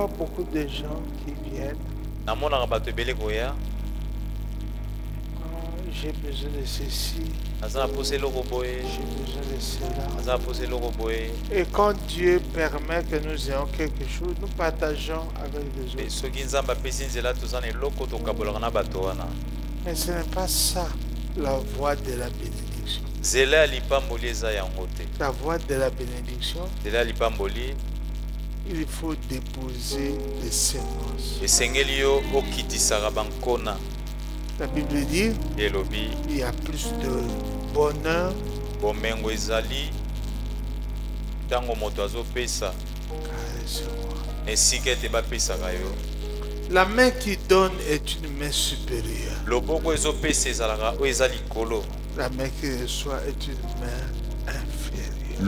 vois beaucoup de gens qui viennent. J'ai besoin de ceci. J'ai besoin de cela. Et quand Dieu permet que nous ayons quelque chose, nous partageons avec les autres. Mais ce n'est pas ça la voie de la bénédiction. La voie de la bénédiction, il faut déposer des semences. La Bible dit il y a plus de bonheur la main qui donne est une main supérieure. La main qui reçoit est une main inférieure.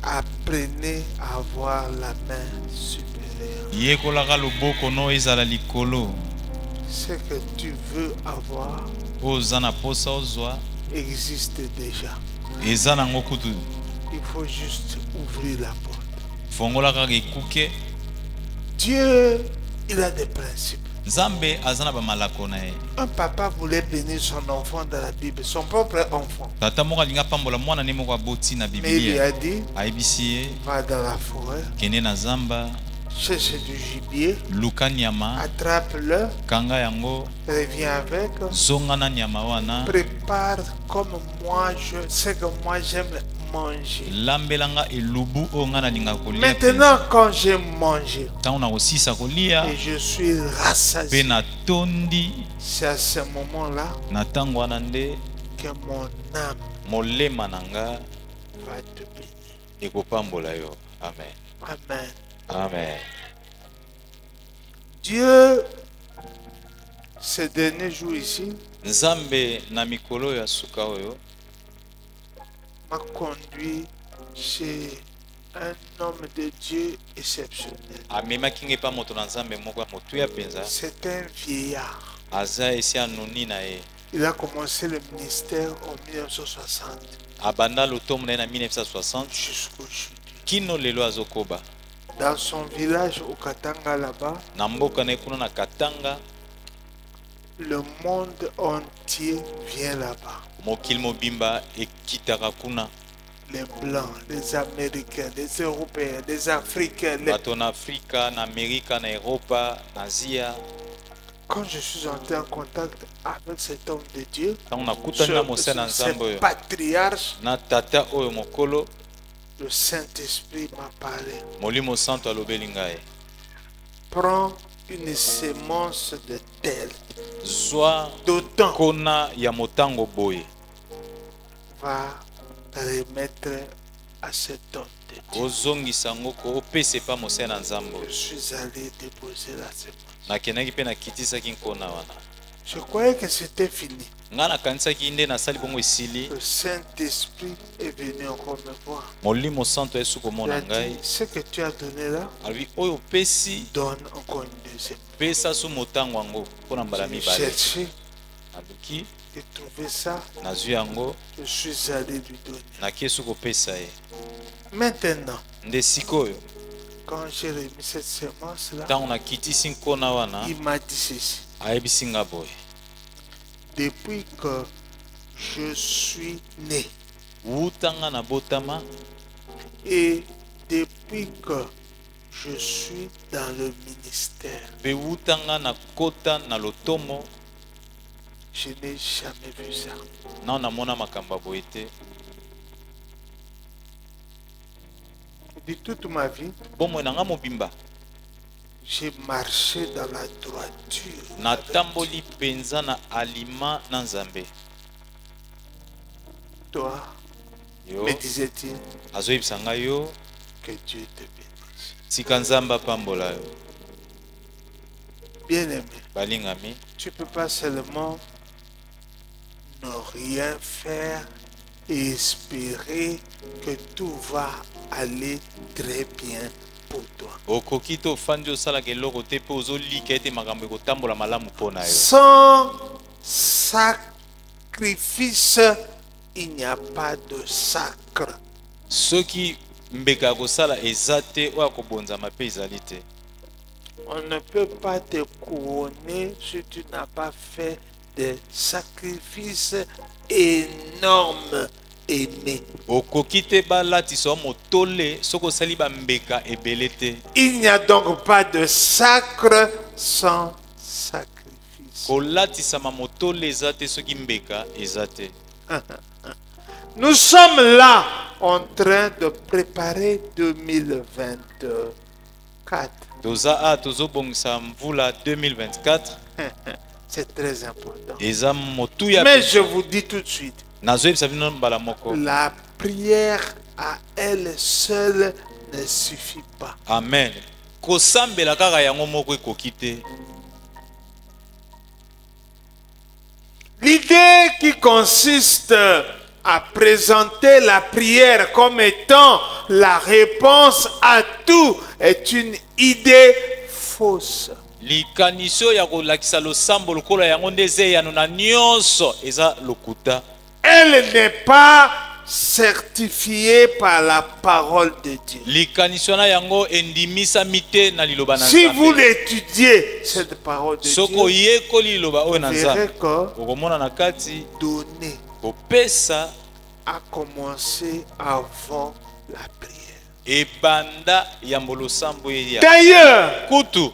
Apprenez à avoir la main supérieure. Ce que tu veux avoir existe déjà. Il faut juste ouvrir la porte. Dieu, il a des principes. Un papa voulait bénir son enfant dans la Bible, son propre enfant. Mais il lui a dit, va dans la forêt, cherche du gibier, attrape-le, reviens avec, prépare comme moi, ce que moi j'aime manger. Maintenant, quand j'ai mangé et je suis rassasié, c'est à ce moment-là que mon âme va te bénir. Amen. Amen. Amen. Dieu, ces derniers jours ici, m'a conduit chez un homme de Dieu exceptionnel. C'est un vieillard. Il a commencé le ministère en 1960. Jusqu'aujourd'hui. Dans son village au Katanga là-bas, le monde entier vient là-bas. Les Blancs, les Américains, les Européens, les Africains. Quand je suis entré en contact avec cet homme de Dieu, ce patriarche, le Saint-Esprit m'a parlé. Prends une sémence de tel. D'autant va remettre à cet homme de Dieu. Je suis allé déposer la sémence. Je croyais que c'était fini. Le Saint-Esprit est venu encore me voir. Il a dit, ce que tu as donné là, donne encore une deuxième. J'ai cherché et trouvé ça. Je suis allé lui donner. Maintenant, quand j'ai remis cette sémence là, il m'a dit ceci. Depuis que je suis né et depuis que je suis dans le ministère, je n'ai jamais vu ça. De toute ma vie, j'ai marché dans la droiture. Toi, me disait-il, que Dieu te bénisse. Bien-aimé, tu ne peux pas seulement ne rien faire et espérer que tout va aller très bien pour toi. Sans sacrifice, il n'y a pas de sacre. mbeka kosala ezate oya kobonzama pe ezali te. On ne peut pas te couronner si tu n'as pas fait des sacrifices énormes, aimés. Okoki te balatisa motole soko osali bambeka ebele te. Il n'y a donc pas de sacre sans sacrifice. Kolatisama motole eza te soki mbeka eza te. Nous sommes là en train de préparer 2024. Toza a tozobongisa mvula 2024. C'est très important. Eza motuya. Mais je vous dis tout de suite, nazoyebisa bino mbala moko. la prière à elle seule ne suffit pas. Amen. Kosambela kaka yango moko ekoki te. L'idée qui consiste à présenter la prière comme étant la réponse à tout est une idée fausse. Likaniso ya kolakisa losambo lokola yango ndeze ya nona nyonso eza lokuta. Elle n'est pas certifiée par la parole de Dieu. Likaniso na yango endimisa mite na liloba na Si Nzambe. vous l'étudiez cette parole de Soko Dieu, yekoli liloba oyo na vous verrez Nzambe. que Okomona na kati donner kopesa a commencé avant la prière. ebanda ya mbolosambo ya. D'ailleurs, Kutu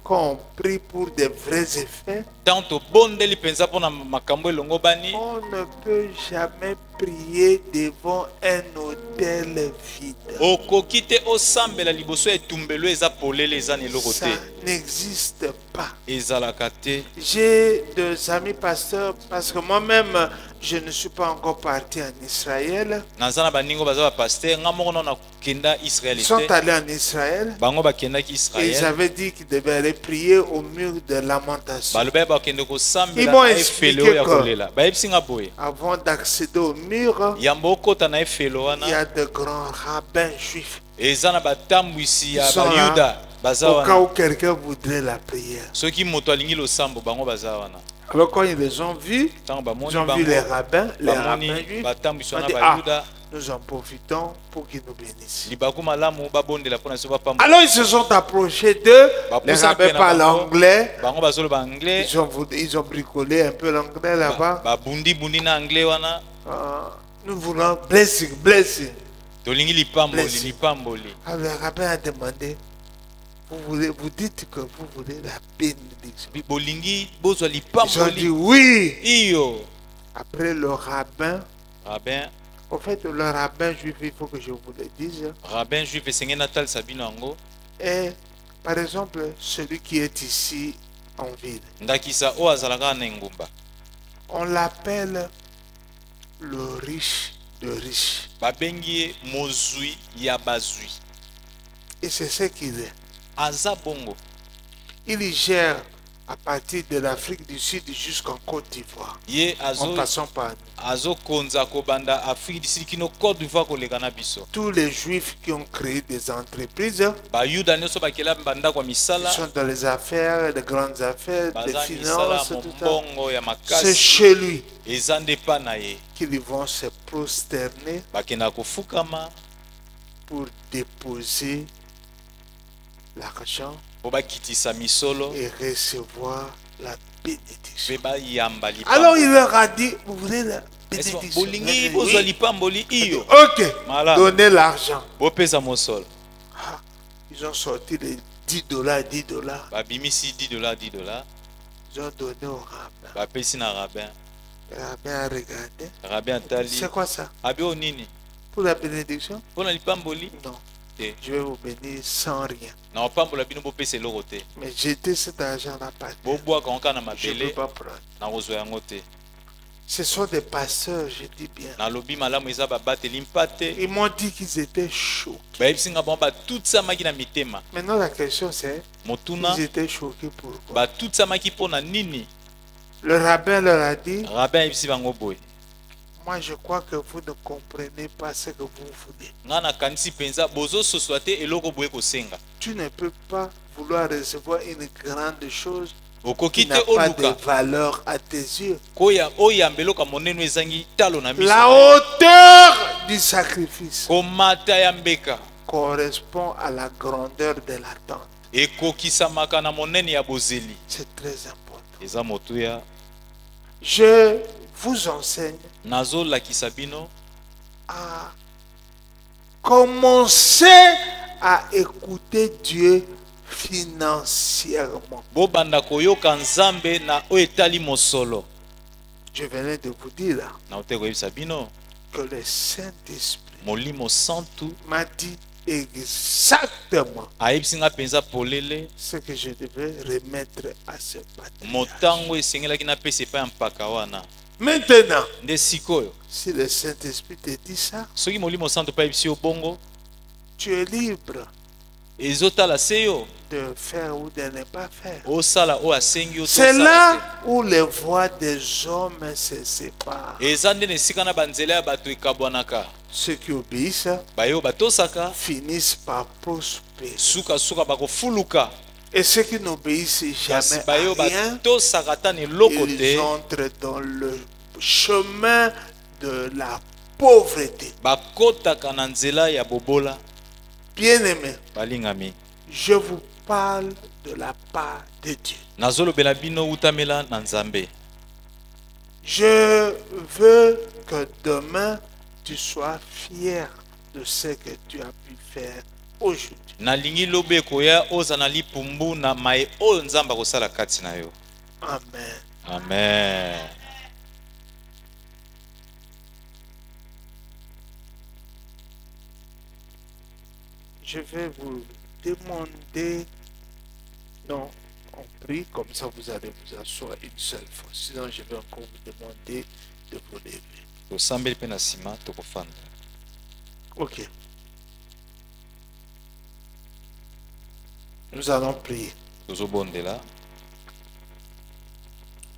quand on prie pour des vrais effets, tanto bondeli penza pona makambo elongo bani. on ne peut jamais prier devant un autel vide. Okoki te osambela liboso etumbelo eza polele eza na eloko Ça te. n'existe pas. Ezalaka te. J'ai des amis pasteurs parce que moi-même, je ne suis pas encore parti en Israël. Naza na baningo baza ba pasteur nga moko na kenda Israël Ils sont te. allés en Israël Bango bakendaki et ils Israël. avaient dit qu'ils devaient aller prier au mur de lamentation. Baloba bakende kosambela Ils m'ont na expliqué efelo ya que- kolela. Bayebisi nga boye. Avant d'accéder au mur, Yambo okota na efelo il y wana. a de grands rabbins juifs. Eza na batambwisi ya Ils sont bayuda baza Au cas wana. où quelqu'un voudrait la prière. Soki moto alingi losambo bango baza wana. Alors quand ils les ont vus, Tango bamoni ils ont vu les bango. rabbins Bamoni juifs. batambwisi Ils ont wana dit, bayuda. nous en profitons pour qu'ils nous bénissent. Libaku malamu babondela pona so bapamba. Alors ils se sont approchés d'eux, les rabbins parlent anglais, Bango bazoloba anglais. ils ont bricolé un peu l'anglais là-bas. Babundi bundi na anglais wana. Nous voulons blessing, blessing. Tolingi lipamboli Blessing. lipamboli. Alors le rabbin a demandé, vous dites que vous voulez la bénédiction. Bolingi bozwa Ils ont dit lipamboli. oui. Iyo. Après le rabbin, Rabbin, au fait le rabbin juif, il faut que je vous le dise, rabbin juif esenge natal sabino yango. est par exemple celui qui est ici en ville. Ndakisa o azalaka na ngumba. On l'appelle le riche de riche. Babengi ye mozui ya bazui. Et c'est ce qu'il est. Aza bongo. Il gère à partir de l'Afrique du Sud jusqu'en Côte d'Ivoire, Ye en passant par azo konza kobanda Afrique du Sud kino Côte d'Ivoire koleka na biso. tous les juifs qui ont créé des entreprises. Ba yuda nyonso bakela banda kwa Ils misala. sont dans les affaires, les grandes affaires, les Baza misala finances, tout ça. mbongo ya C'est makasi. chez lui Eza nde pa na ye. qu'ils vont se prosterner Bakenda kofukama pour déposer l'argent po bakitisa misolo et recevoir la bénédiction. pe bayamba Alors lipamboli. il leur a dit, vous voulez la Est-ce que bénédiction? bolingi bozwa lipamboli iyo. Ok, Mala. donnez l'argent. Bopesa mosolo. Ah, ils ont sorti les 10 dollars, 10 dollars. Babimisi $10, $10. Ils ont donné au rabbin. Bapesi na rabbin. Le rabbin a regardé. Rabbin atali. C'est quoi ça? Abi o nini? Pour la bénédiction? Pona lipamboli? Non. Te. Je vais vous bénir sans rien. Na opambola bino bopesa eloko te. Mais jetez cet argent-là par terre. Bobwaka onka na Je ne peux mabele pas prendre. na kozwa yango te. Ce sont des pasteurs, je dis bien. Nalobi malamu eza babateli mpate. Ils m'ont dit qu'ils étaient choqués. Bayebisi nga bango batutisamaki na mitema. Maintenant, la question c'est, Motuna ils étaient choqués pourquoi? batutisamaki mpona nini? Le rabbin leur a dit, Rabbin ayebisi bango boye. moi je crois que vous ne comprenez pas ce que vous voulez. Nga nakanisi mpenza bozososwa te eloko boye kosenga. Tu ne peux pas vouloir recevoir une grande chose qui Okoki te n'a pas de oluka valeur à tes yeux. koya oyamba eloko monene ezangi talo na miso. La hauteur du sacrifice komata ya mbeka correspond à la grandeur de la tente. ekokisamaka na monene ya bozeli. C'est très important. Eza motuya Je vous enseigne nazolakisa bino à commencer à écouter Dieu financièrement. bobanda koyoka nzambe na oyo etali mosolo. Je venais de vous dire là, na ote koyebisa bino que le Saint-Esprit molimo santu m'a dit exactement ayebisi nga mpenza polele ce que je devais remettre à ce baptême. motango esengelaki napesa epai ya mpaka wana. Maintenant, nde sikoyo si le Saint-Esprit te dit ça, soki molimo santu mpe ayebisi yo bongo tu es libre ezotala se yo de faire ou de ne pas faire. osala oyo asengi yo C'est tosala là où les voies des hommes se séparent. te. eza nde na esika na banzela ya bato ekabwanaka. Ceux qui obéissent bayo batosaka finissent par prospérer. sukasuka bakofuluka. Et ceux qui n'obéissent kasi jamais bayo à rien, batosaka ata na eloko ils te entrent dans le chemin de la pauvreté. bakotaka na nzela ya bobola. Bien-aimés, balingami je vous parle de la part de Dieu. nazolobela bino utamela na nzambe. Je veux que demain tu sois fier de ce que tu as pu faire aujourd'hui. nalingi lobe ekoya oza na lipumbu na maye oyo nzambe akosala kati na yo. Amen. Amen. Je vais vous demander, non, on prie, comme ça vous allez vous asseoir une seule fois. Sinon, je vais encore vous demander de vous lever. tosambeli mpe na nsima tokofanda. Ok. Nous allons prier. tozobondela.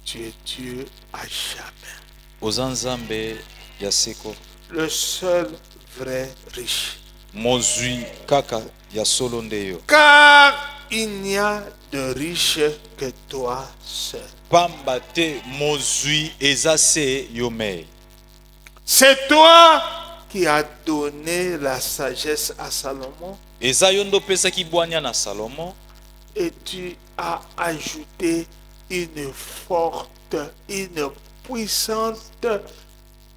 Tu es Dieu à jamais. oza nzambe ya seko Le seul vrai riche. mozwi kaka ya solo nde yo. Car il n'y a de riche que toi seul. pamba te mozwi eza se yo mei. C'est toi qui as donné la sagesse à Salomon eza yo nde opesaki bwanya na salomo et tu as ajouté une forte, une puissante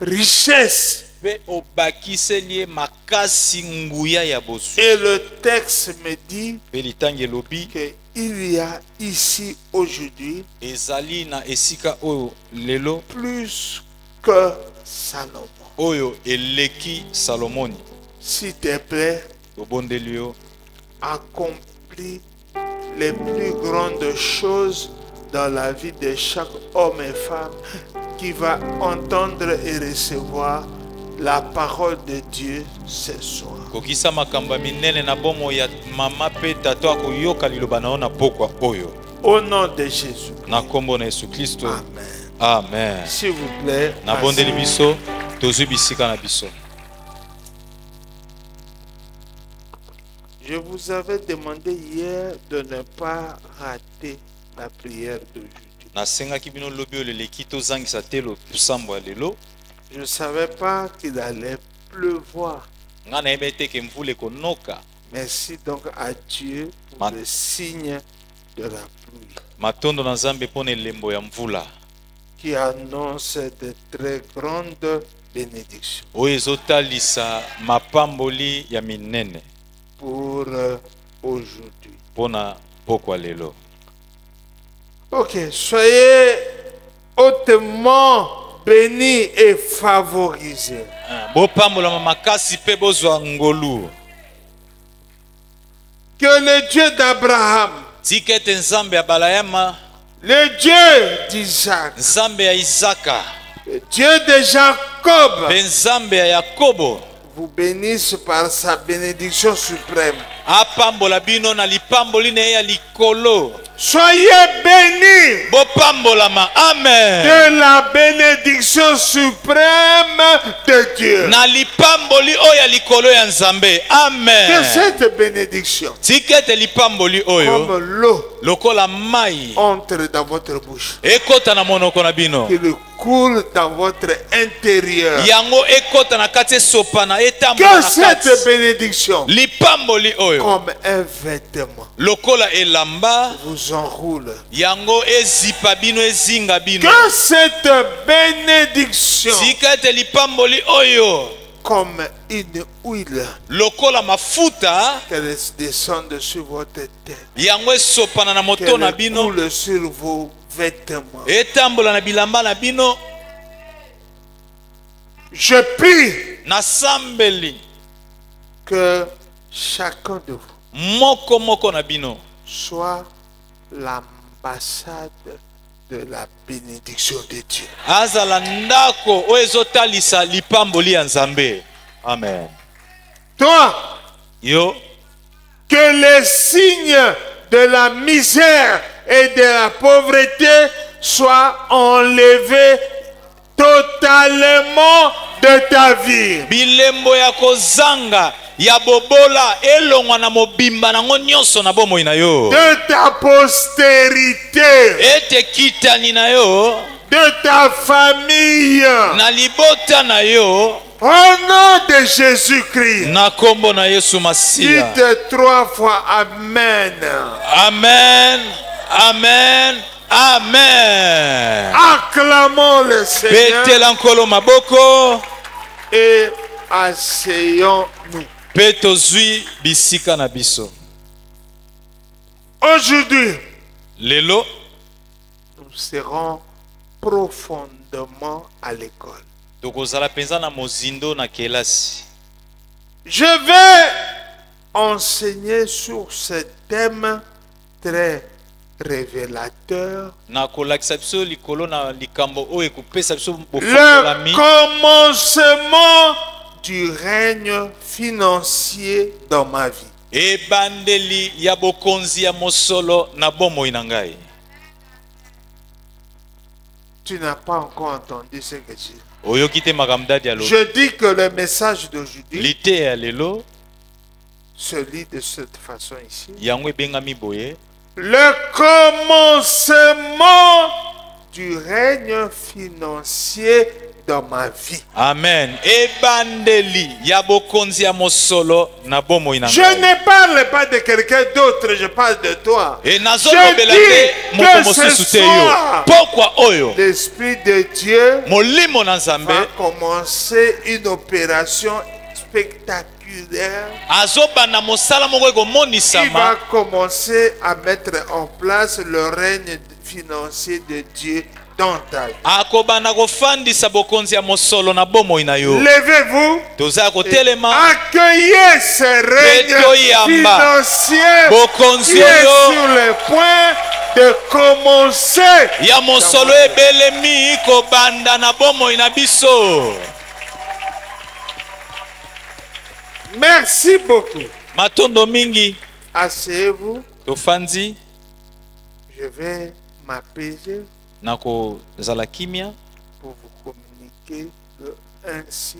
richesse. mpe obakiseli ye makasi nguya ya bozwi. Et le texte me dit mpe litangi elobi qu'il y a ici aujourd'hui ezali na esika oyo lelo plus que Salomon. oyo eleki salomoni. S'il te plaît, tobondeli yo accomplis les plus grandes choses dans la vie de chaque homme et femme qui va entendre et recevoir la parole de Dieu ce soir. kokisa makambo ya minene na bomo ya mama mpe tata akoyoka liloba na yo na pokwa oyo. Au nom de Jésus. na nkombo na yesu kristo. Amen. amen. S'il vous plaît, nabondeli biso tozwi bisika na biso. je vous avais demandé hier de ne pas rater la prière d'aujourd'hui. nasengaki bino lobi oyo leleki tozangisa te losambo ya lelo. Je ne savais pas qu'il allait pleuvoir. nga nayebi ete ke mvula ekonoka. Merci donc à Dieu pour le signe de la pluie matondo na nzambe mpo na elembo ya mvula qui annonce de très grandes bénédictions oyo ezotalisa mapamboli ya minene pour aujourd'hui. mpo na pokwa lelo. Ok, soyez hautement bénis et favorisés. bopambolama makasi mpe bozwa ngolu. Que le Dieu d'Abraham, tika ete nzambe ya balayama, le Dieu d'Isaac, nzambe ya izaka, le Dieu de Jacob mpe nzambe ya yakobo vous bénisse par sa bénédiction suprême. apambola bino na lipamboli na ye ya likolo. Soyez bénis Bopambolama. Amen. de la bénédiction suprême de Dieu. Na lipamboli oyo ya likolo ya Nzambe. Amen. Que cette bénédiction, Tikete lipamboli oyo comme l'eau, lokola mai entre dans votre bouche, ekota na monoko na bino. qu'il coule dans votre intérieur. Yango ekota na kati sopana etambola Que na cette kati. bénédiction, Lipamboli oyo comme un vêtement, lokola elamba vous enroule. yango ezipa bino ezinga bino. Que cette bénédiction, Tikete lipamboli oyo comme une huile, lokola mafuta qu'elle descende sur votre tête, yango esopana na moto na qu'elle bino coule sur vos vêtements. etambola na bilamba na bino. Je prie Nasambeli que chacun de vous moko moko na bino soit l'ambassade de la bénédiction de Dieu. azala ndako oyo ezotalisa lipamboli ya Nzambe. Amen. Toi, Yo que les signes de la misère et de la pauvreté soient enlevés totalement de ta vie. bilembo ya kozanga ya bobola elongwa na mobimba nango nyonso na bomoi na yo. De ta postérité, Ete kitani na yo de ta famille. na libota na yo Au nom de Jésus-Christ, na kombo na Yesu Masiya. dites 3 fois Amen. Amen. Amen. Amen. Acclamons le Seigneur Betela nkolo maboko et asseyons-nous. pe tozwi bisika na biso. Aujourd'hui, Lelo nous serons profondément à l'école. tokozala penza na mozindo na kelasi. Je vais enseigner sur ce thème très révélateur. Na kolakisa biso likolo na likambo oyo ekopesa biso Le bofolami. commencement du règne financier dans ma vie. Ebandeli ya bokonzi ya mosolo na bomoi na ngai. Tu n'as pas encore entendu ce que je dis. Oyoki te makambo dadi ya lo. Je dis que le message d'aujourd'hui Lite ya lelo se lit de cette façon ici. yango ebengami boye. Le commencement du règne financier dans ma vie. Amen. Ebandeli ya bokonzi ya mosolo na bomoi na Je ngai. ne parle pas de quelqu'un d'autre, je parle de toi. E nazolobela te Je moto dis que mosusu ce te yo. soir, Pokwa oyo l'Esprit de Dieu molimo na Nzambe va commencer une opération spectaculaire. azobanda mosala moko Il va ekomonisama commencer à mettre en place le règne financier de Dieu dans ta vie. akobanda kofandisa bokonzi ya mosolo na bomoi na yo. Levez-vous. Toza kotelema Accueillez ce règne Yamba. financier Bokonzi qui est oyo. sur le point de commencer. ya mosolo ebelemi kobanda na bomoi na biso. Merci beaucoup. Matondo mingi Asseyez-vous. tofandi Je vais m'apaiser na kozala kimia pour vous communiquer que ainsi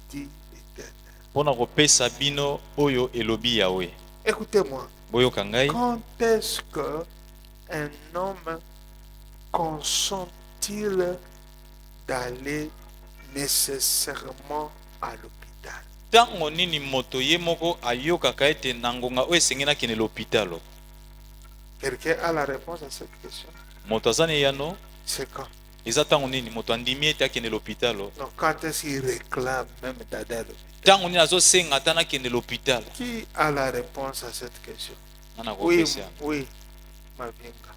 dit l'Éternel. mpona kopesa bino oyo elobi yawe. Écoutez-moi. Boyoka ngai. Quand est-ce qu'un homme consent-il d'aller nécessairement à l'hôpital? Ntango nini moto ye moko ayokaka ete na ngonga oyo esengeli akende l'hôpital? Quelqu'un a la réponse à cette question? Moto aza na eyano C'est quand? eza ntango nini moto andimi ete akende l'hôpital? Donc quand est-ce qu'il réclame même d'aller à l'hôpital? Ntango nini azosenga ata nakende l'hôpital? Qui a la réponse à cette question? Nana Oui, kopesa. oui, Mavinga.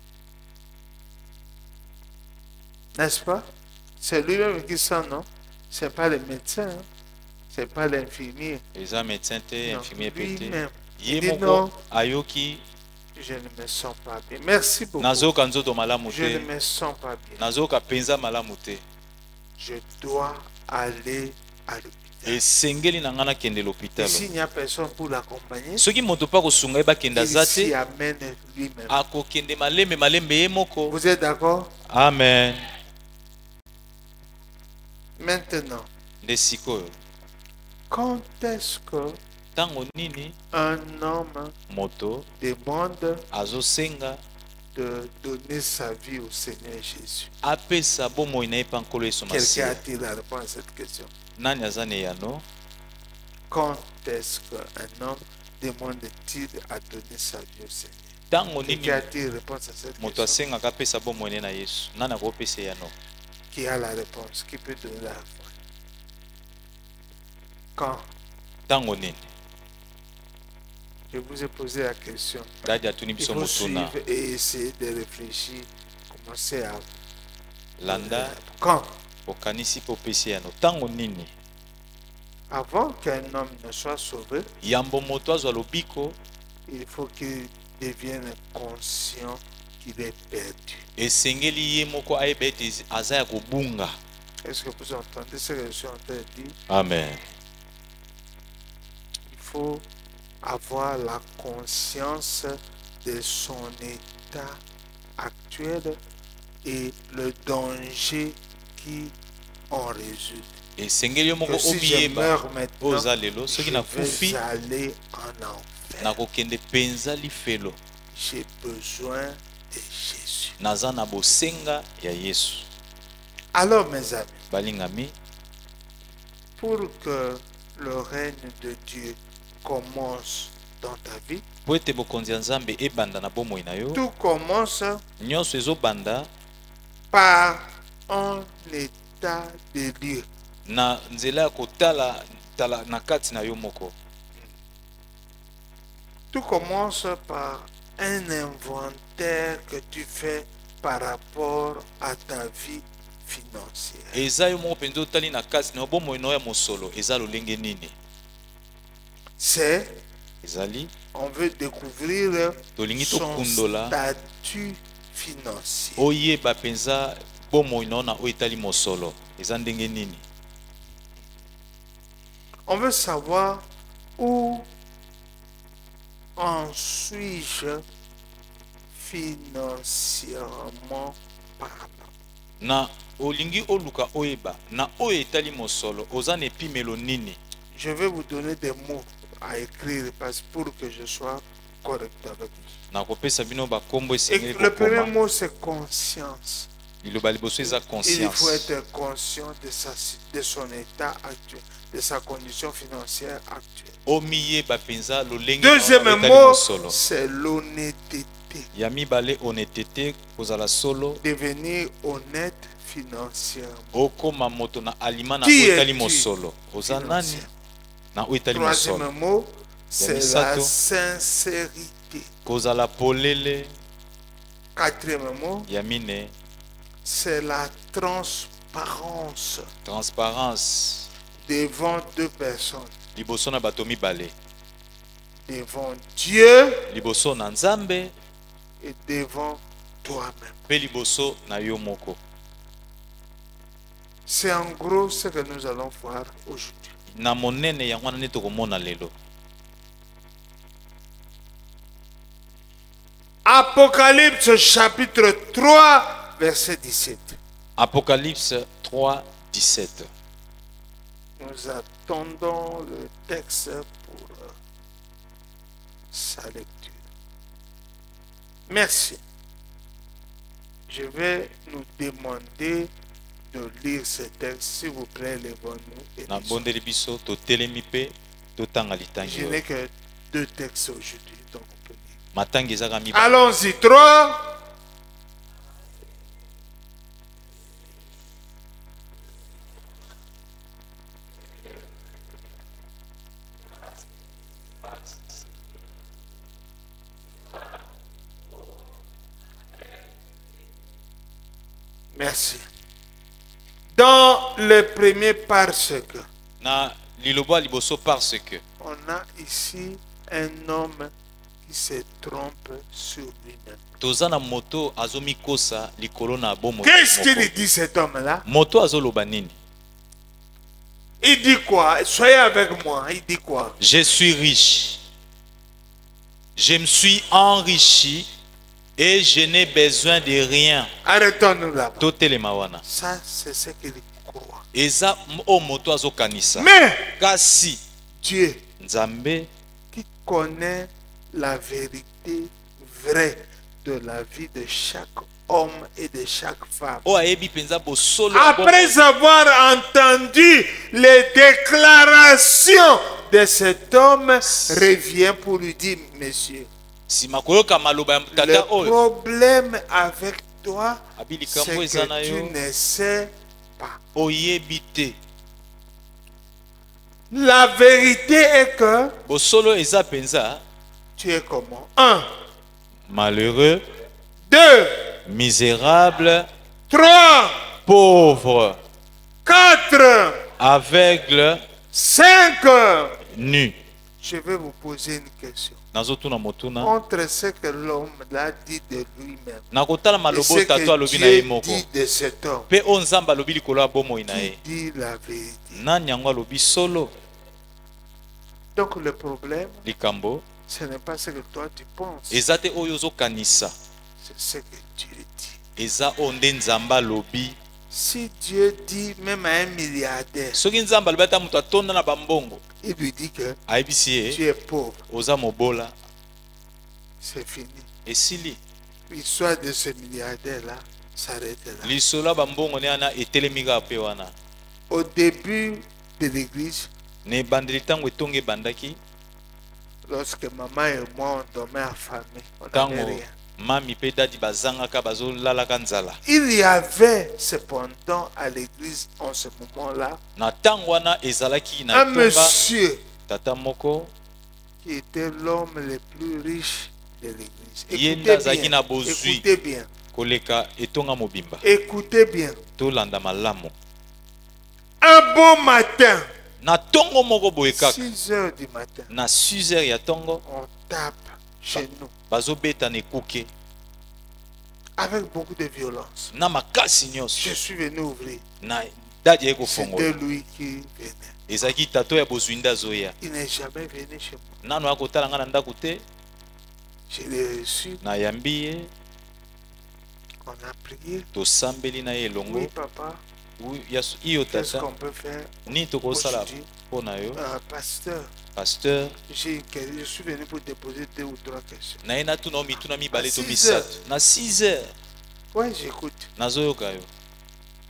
N'est-ce pas? C'est lui-même qui sent, non? C'est pas le médecin, hein? C'est pas l'infirmier. Eza médecin te, Non, infirmier pe te. lui-même. Ye Il dit moko non. ayoki Je ne me sens pas bien. Merci beaucoup. nazoka nzoto malamu Je ne te. me sens pas bien. Nazoka penza malamu te. Je dois aller à l'hôpital. l'hôpital. esengeli na nga nakende Et l'hôpital. s'il n'y a personne pour l'accompagner, Soki moto pa kosunga ye bakenda il za s'y te, amène lui-même. akokende malembe ye moko. Vous êtes d'accord? Amen. Maintenant, Nde sikoyo, quand est-ce que ntango nini un homme moto demande azosenga de donner sa vie au Seigneur Jésus? apesa bomoi na ye mpa nkolo yesu Quelqu'un masiya? a-t-il la réponse à cette question? Nani aza na eyano? Quand est-ce qu'un homme demande-t-il à donner sa vie au Seigneur? Ntango nini Quelqu'un a-t-il la réponse à cette moto question? asengaka apesa bomoi ne na yesu? Nani akopesa eyano? Qui a la réponse? Qui peut donner la réponse? Quand? Ntango nini? Je vous ai posé la question. Dadi atuni Il biso faut motuna. suivre et essayer de réfléchir. Commencer à... Landa Quand? okanisi mpe opesi eyano. Ntango nini Avant qu'un homme ne soit sauvé, yambo moto azwa lobiko, il faut qu'il devienne conscient qu'il est perdu. esengeli ye moko ayeba ete aza ya kobunga. Est-ce que vous entendez ce que je suis en train de dire? Amen. Il faut avoir la conscience de son état actuel et le danger qui en résulte. Esengeli yo moko Que si je omiyeba meurs maintenant, oza lelo, je soki vais nakufi aller en enfer. nakokende penza lifelo. J'ai besoin de Jésus. Naza na bosenga ya Yesu. Alors mes amis, Balingami, pour que le règne de Dieu commence dans ta vie, po ete bokonzi ya Nzambe ebanda na bomoi na yo, tout commence nyonso ezobanda par un état de lieu. na nzela ya kotala tala na kati na yo moko. Tout commence par un inventaire que tu fais par rapport à ta vie financière. Eza yo moko mpenza otali na kati na yo bomoi na yo ya mosolo eza lolenge nini? C'est, Ezali on veut découvrir tolingi son tokundola statut financier. oyeba mpenza bomoi na yo na oyo etali mosolo eza ndenge nini. On veut savoir où en suis-je financièrement parlant. Na olingi oluka oyeba na oyo etali mosolo oza na epimelo nini. Je vais vous donner des mots à écrire pour que je sois correct avec vous. Na kopesa bino bakombo Et esengeli le premier kokoma. mot, c'est conscience. Liloba liboso eza Il faut conscience. être conscient de son état actuel, de sa condition financière actuelle. Omiyeba mpenza lolenge na yo na Deuxième oyo etali mot, mosolo. c'est l'honnêteté. Ya mibale honnêteté kozala solo Devenir honnête financièrement. okoma moto na alima na Qui oyo etali es-tu mosolo. Oza nani financièrement? na oyo etali mosolo. Troisième mot, c'est la misato. sincérité. Kozala polele. Quatrième mot, Ya mine c'est la transparence transparence devant deux personnes. liboso na bato mibale, Devant Dieu liboso na Nzambe et devant toi-même. pe liboso na yo moko. C'est en gros ce que nous allons voir aujourd'hui. Na monene yango wana nde tokomona lelo. Apocalypse chapitre 3, verset 17. Apocalypse 3, 17. Nous attendons le texte pour sa lecture. Merci. Je vais nous demander de lire ce texte. S'il vous plaît, levons-nous et Na lisons. bondeli biso totelemi pe totanga litangi. Je n'ai que deux textes aujourd'hui, donc on peut lire. Matangi ezaka mibale. Allons-y, 3. Merci. Dans le premier parce que, Na liloba liboso parce que on a ici un homme qui se trompe sur lui-même. toza na moto azomikosa likolo na bomo. Qu'est-ce qu'il dit cet homme-là? Moto azoloba nini? Il dit quoi? Soyez avec moi. Il dit quoi? Je suis riche. Je me suis enrichi et je n'ai besoin de rien. Arrêtons-nous là. Totelema wana. Ça, c'est ce qu'il croit. Eza o moto azokanisa. Mais Kasi Dieu Nzambe qui connaît la vérité vraie de la vie de chaque homme et de chaque femme. o ayebi penza bosolo Après avoir entendu les déclarations de cet homme, revient pour lui dire, monsieur, sima koyoka maloba ya le tata oyo problème avec toi, abi c'est likambo eza na que tu yo ne sais pas. oyebi te. La vérité est que Bosolo eza penza tu es comment? 1, malheureux, 2, misérable, 3, pauvre, 4, aveugle, 5. nu. Je vais vous poser une question. Nazotuna motuna Entre ce que l'homme l'a dit de lui-même nakotala et malobo ce tato que alobi na ye Dieu moko dit de cet homme, pe o nzambe alobi likolo ya bomoi na ye qui dit la vérité. nani yango alobi solo. Donc le problème, Likambo ce n'est pas ce que toi tu penses, eza te oyo ozokanisa, c'est ce que Dieu dit. eza oyo nde nzambe alobi. Si Dieu dit même à un milliardaire, Soki nzambe alobi ata moto atonda na bambongo il lui dit que ayebisi ye tu es pauvre, oza mobola, c'est fini. esili. L'histoire de ce milliardaire-là s'arrête là. Lisolo ya bambongo ne wana etelemi kaka pe wana. Au début de l'église, Na ebandeli ntango etongo ebandaki, lorsque maman et moi on dormait affamés, on n'avait ntango rien. mami mpe dadi bazangaka bazolalaka nzala. Il y avait cependant à l'église en ce moment-là Na ntango wana ezalaki na un etonga monsieur tata moko qui était l'homme le plus riche de l'église. Yenda Écoutez zaki na bien, bozwi. écoutez bien, koleka etonga mobimba. écoutez bien. Tolanda malamu. Un bon matin, Na tongo moko boye kaka 6 heures du matin, na 6 heures ya tongo on tape chez nous bazobeta na ekuke avec beaucoup de violence. na makasi Je nyonso suis venu ouvrir. na dadi ye C'était kofongola. lui qui venait. Ezalaki tato ya bozwi nde azoya. Il n'est jamais venu chez moi. Nano akotala nga na ndako te, Je l'ai reçu, nayambi ye, on a prié. tosambeli na ye elongo. Oui, papa, Iyo qu'est-ce tata qu'on peut faire? nini tokosala Aujourd'hui, mpo na yo pasteur, pasteur. je suis venu pour déposer 2 ou 3 questions. Naye natuna o mituna mibale À to 6 misato na 6 heures Oui, j'écoute. nazoyoka yo.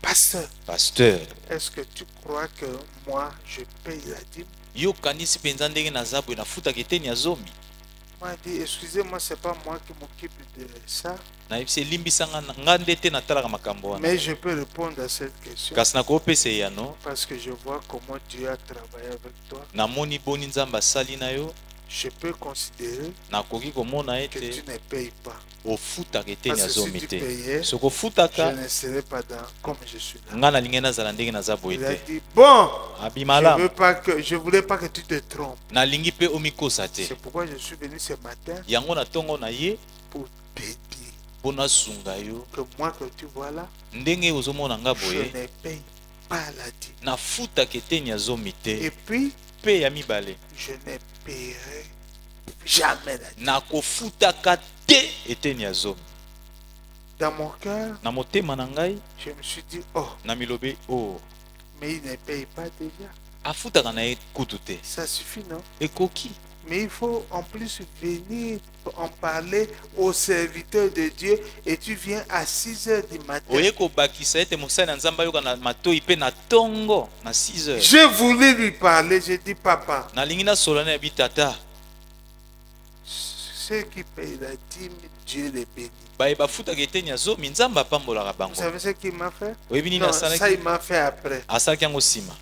Pasteur, Pasteur, est-ce que tu crois que moi, je paye la dîme? yo kanisi mpenza ndenge naza boye nafutaka eteni ya zomi. Moi, dit, excusez-moi, c'est pas moi qui m'occupe de ça, Nayebisi elimbisanga nga nde te natalaka makambo wana, mais je peux répondre à cette question kasi nakopesa eyano. parce que je vois comment Dieu a travaillé avec toi. Namoni boni nzambe asali na yo, Je peux considérer nakoki komona que tu ete ne payes pas. ofutaka eteni ya Parce que si zomi tu te. payais, Soki je ofutaka ne serai pas dans comme je suis là. nga nalingi nazala ndenge naza boye Il a te. dit, bon, Abimalamu je voulais pas que tu te trompes. nalingi mpe omikosa te. C'est pourquoi je suis venu ce matin Yango na ntongo na ye pour te dire mpo nasunga yo que moi que tu vois là, ndenge ozomona nga je boye ne paye pas la dîme. nafutaka eteni ya zomi Et te. puis, Mpe ya mibale je ne paierai jamais la dîme. nakofutaka te eteni ya zomi. Dans mon cœur, Na motema na ngai je me suis dit, oh, na milobe o mais il ne paye pas déjà. afutaka na ye kutu te, Ça suffit, non? ekoki. Mais il faut en plus venir en parler aux serviteurs de Dieu et tu viens à 6 heures du matin. Oye kobakisa ete mosali na nzambe ayoka na matoi mpe na ntongo na 6 heures. Je voulais lui parler, j'ai dit, papa, nalingi nasola na yebi tata ceux qui payent la dîme, Dieu les bénit. baye bafutaka eteni ya zomi nzambe apambolaka Vous bango. savez ce qu'il m'a fait? Oyebi nini Non, ça asalaki? il m'a fait après. Asalaki yango nsima.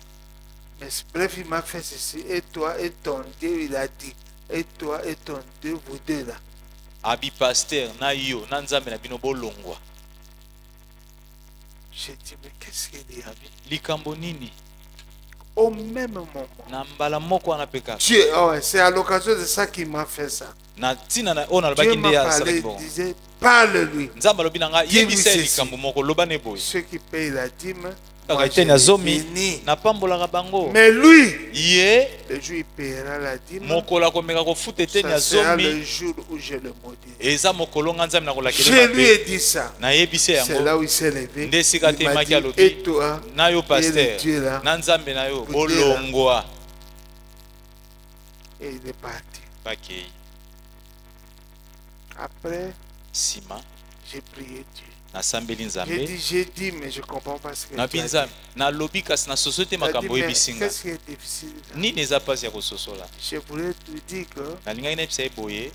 Mais bref, il m'a fait ceci. Et toi et ton Dieu, il a dit. Et toi et ton Dieu, vous deux là. Abi pasteur na yo na nzambe na bino bolongwa. J'ai dit, mais qu'est-ce qu'il y a? Likambo nini? Au même moment, Na mbala moko wana pe kaka. Dieu, oh, c'est à l'occasion de ça qu'il m'a fait ça. Na ntina na oyo Dieu nalobaki m'a nde ya parlé, asalaki il bongo. disait, parle-lui. Nzambe alobi na nga Dis-lui yebisa ye ceci. likambo moko loba ne boye. Ceux qui payent la dîme, kaka je eteni ya les zomi bénis. napambolaka bango. Mais lui, Ye le jour où il paiera la dîme, mokolo akomeka kofuta eteni ya ça sera le zomi jour où je le maudis. eza mokolo nga nzambe nakolakela Je lui ai mabe. dit ça. Nayebise C'est yango là où il s'est levé. nde esika Il te m'a maki dit, alobi et toi, na yo et le paster Dieu là, na nzambe na yo Écoutez, là. bolongwa et il est parti. bakei. Après, Nsima j'ai prié Dieu. nasambeli nzambe J'ai dit, mais je ne comprends pas ce que nabi tu as dit. nzambe nalobi kasi na société Il a dit, makambo mais oyebisinga qu'est-ce qui est difficile là? nini eza mpasi ya kososola. Je voulais te dire que nalingaki nayebisa ye boye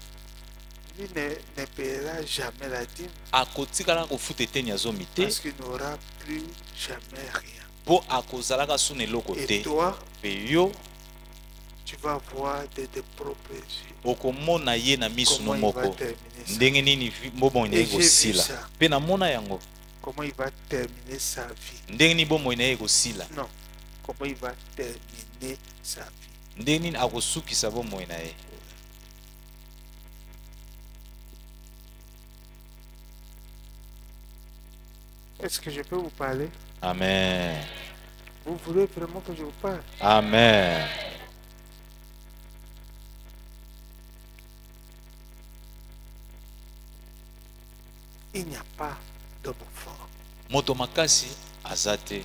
lui ne paiera jamais la dîme akotikala kofuta eteni ya zomi te parce qu'il n'aura plus jamais rien. mpo akozalaka suna eloko Et te. toi, Mpe yo tu vas voir de tes propres yeux okomona ye na miso no comment il va moko terminer ça. ndenge nini bomoi na ye Et j'ai vu ekosila ça. mpe namona yango Comment il va terminer sa vie. ndenge nini bomoi na ye ekosila Non, comment il va terminer sa vie. ndenge nini akosukisa bomoi na ye. Est-ce que je peux vous parler? Amen. Vous voulez vraiment que je vous parle? Amen. Il n'y a pas d'homme fort. Moto makasi azate.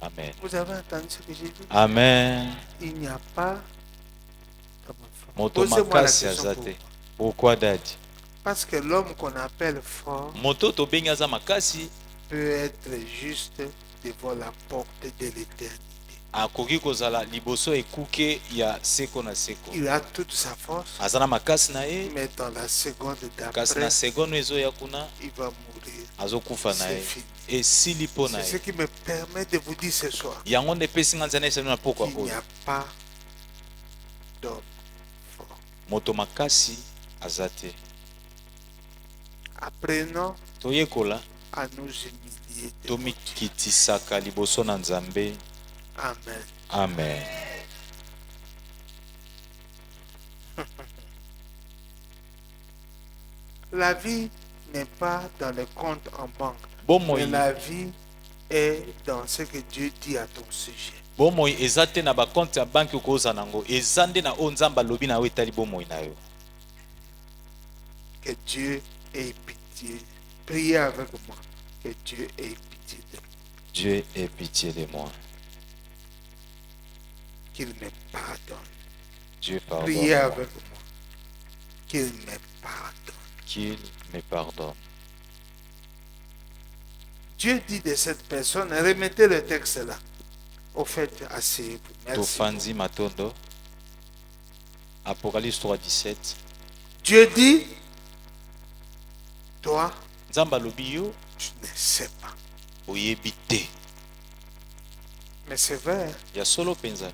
Amen. Vous avez entendu ce que j'ai dit? Amen. Il n'y a pas d'homme fort. Moto Posez-moi la makasi question pour azate. vous. Pourquoi dadi? Parce que l'homme qu'on appelle fort Moto to bengi aza makasi peut être juste devant la porte de l'éternité. akoki kozala liboso ekuke ya seko na seko. Il a toute sa force, Azana makasi na ye mais dans la seconde kasi na d'après, segono ezoya kuna il va mourir. azokufa na C'est ye fini. esili mpo na C'est ce ye. qui me permet de vous dire ce soir Yango nde epesi nga nzana esali na pokwa qu'il n'y oyo a pas d'homme fort. moto makasi aza te. Apprenons Toyekola à nous humilier devant Dieu. tomikitisaka liboso na nzambe. Amen. Amen. La vie n'est pas dans le compte en banque, mais Bomoi la vie est dans ce que Dieu dit à ton sujet. bomoi eza te na bakonte ya banki okoza nango eza nde na oyo nzambe alobi na yo etali bomoi na yo. Que Dieu ait pitié. Priez avec moi. Que Dieu ait pitié de moi. Dieu ait pitié de moi. Qu'il me pardonne. Dieu pardonne. Priez avec moi. Qu'il me pardonne. Qu'il me pardonne. Dieu dit de cette personne, remettez le texte là. Au fait, asseyez-vous. Merci. Tofanzi matondo. Apocalypse 3:17. Dieu dit, toi, Nzambe alobi yo tu ne sais pas. oyebi te. Mais c'est vrai, Ya solo penza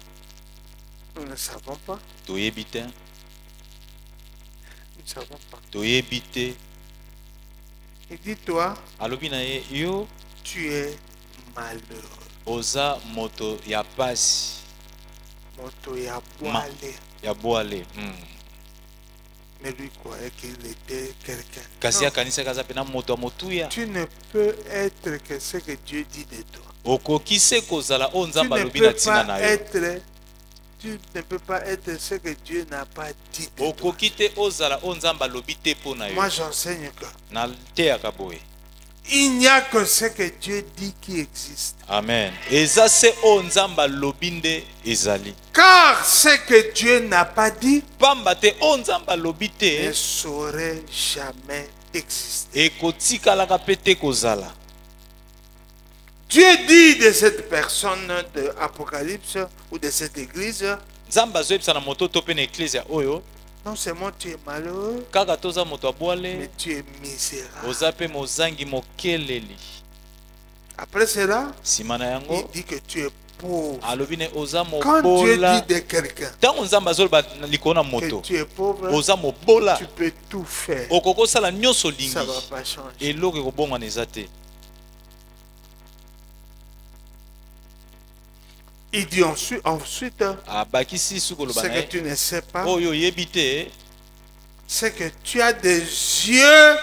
nous ne savons pas. toyebi te. Nous ne savons pas. Toyebi te. Il dit, toi, Alobi na ye yo tu es malheureux. oza moto ya pasi Moto ya boale. ya boale. Mais lui croyait qu'il était quelqu'un. Kasi Non, akanisaka aza pena moto ya motuya. tu ne peux être que ce que Dieu dit de toi. Okoki se kozala oyo Tu nzambe ne alobi na peux ntina na pas yo. être, tu ne peux pas être ce que Dieu n'a pas dit de toi. Okoki te ozala oyo nzambe alobi te mpo na yo. Moi, j'enseigne que Nateyaka boye. il n'y a que ce que Dieu dit qui existe. Amen. Eza se oyo nzambe alobi nde ezali. Car ce que Dieu n'a pas dit Pamba te oyo nzambe alobi ne te saurait jamais exister. ekotikalaka mpe te kozala. Dieu dit de cette personne de Apocalypse ou de cette église, Nzambe azoyebisa na moto to mpe na eklezia oyo non seulement tu es malheureux, kaka toza moto mais abwale tu es misérable. oza mpe mozangi mokeleli. Après cela, Nsima na il yango dit que tu es pauvre. alobi ne oza Quand Dieu mobola. dit de quelqu'un Ntango nzambe azoloba likolo na que moto tu es pauvre, oza mobola tu peux tout faire. okoki kosala nyonso Ça ne va olingi pas changer. eloko ekobongwana eza te. Il dit ensuite abakisi su koloba ce na que ye tu ne sais pas, oyo oyebi te c'est que tu as des yeux,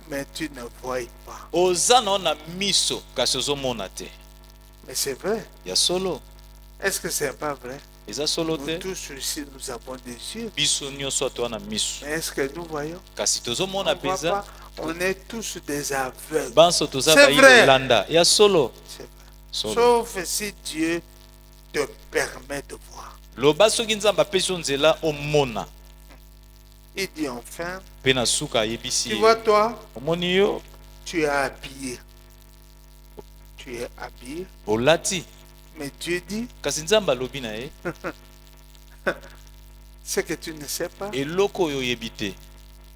mais tu ne vois pas. oza nao na miso kasi ozomona te. Mais c'est vrai. ya solo. Est-ce que c'est pas vrai? Eza solo Nous te. tous ici, nous avons des yeux. Biso nyonso toa na misu. Mais est-ce que nous voyons? Kasi On tozomona voit peza. pas. On est tous des aveugles. Banso toza C'est bayi vrai. landa. Ya solo. C'est vrai. Solo. Sauf si Dieu te permet de voir. Loba soki nzambe apesi yo nzela omona. Il dit enfin, Pe na suka ayebisi tu ye. vois toi, Omoni yo tu es habillé. Tu es habillé. olati. Mais Dieu dit, Kasi nzambe alobi na ye. ce que tu ne sais pas, Eloko oyo oyebi te.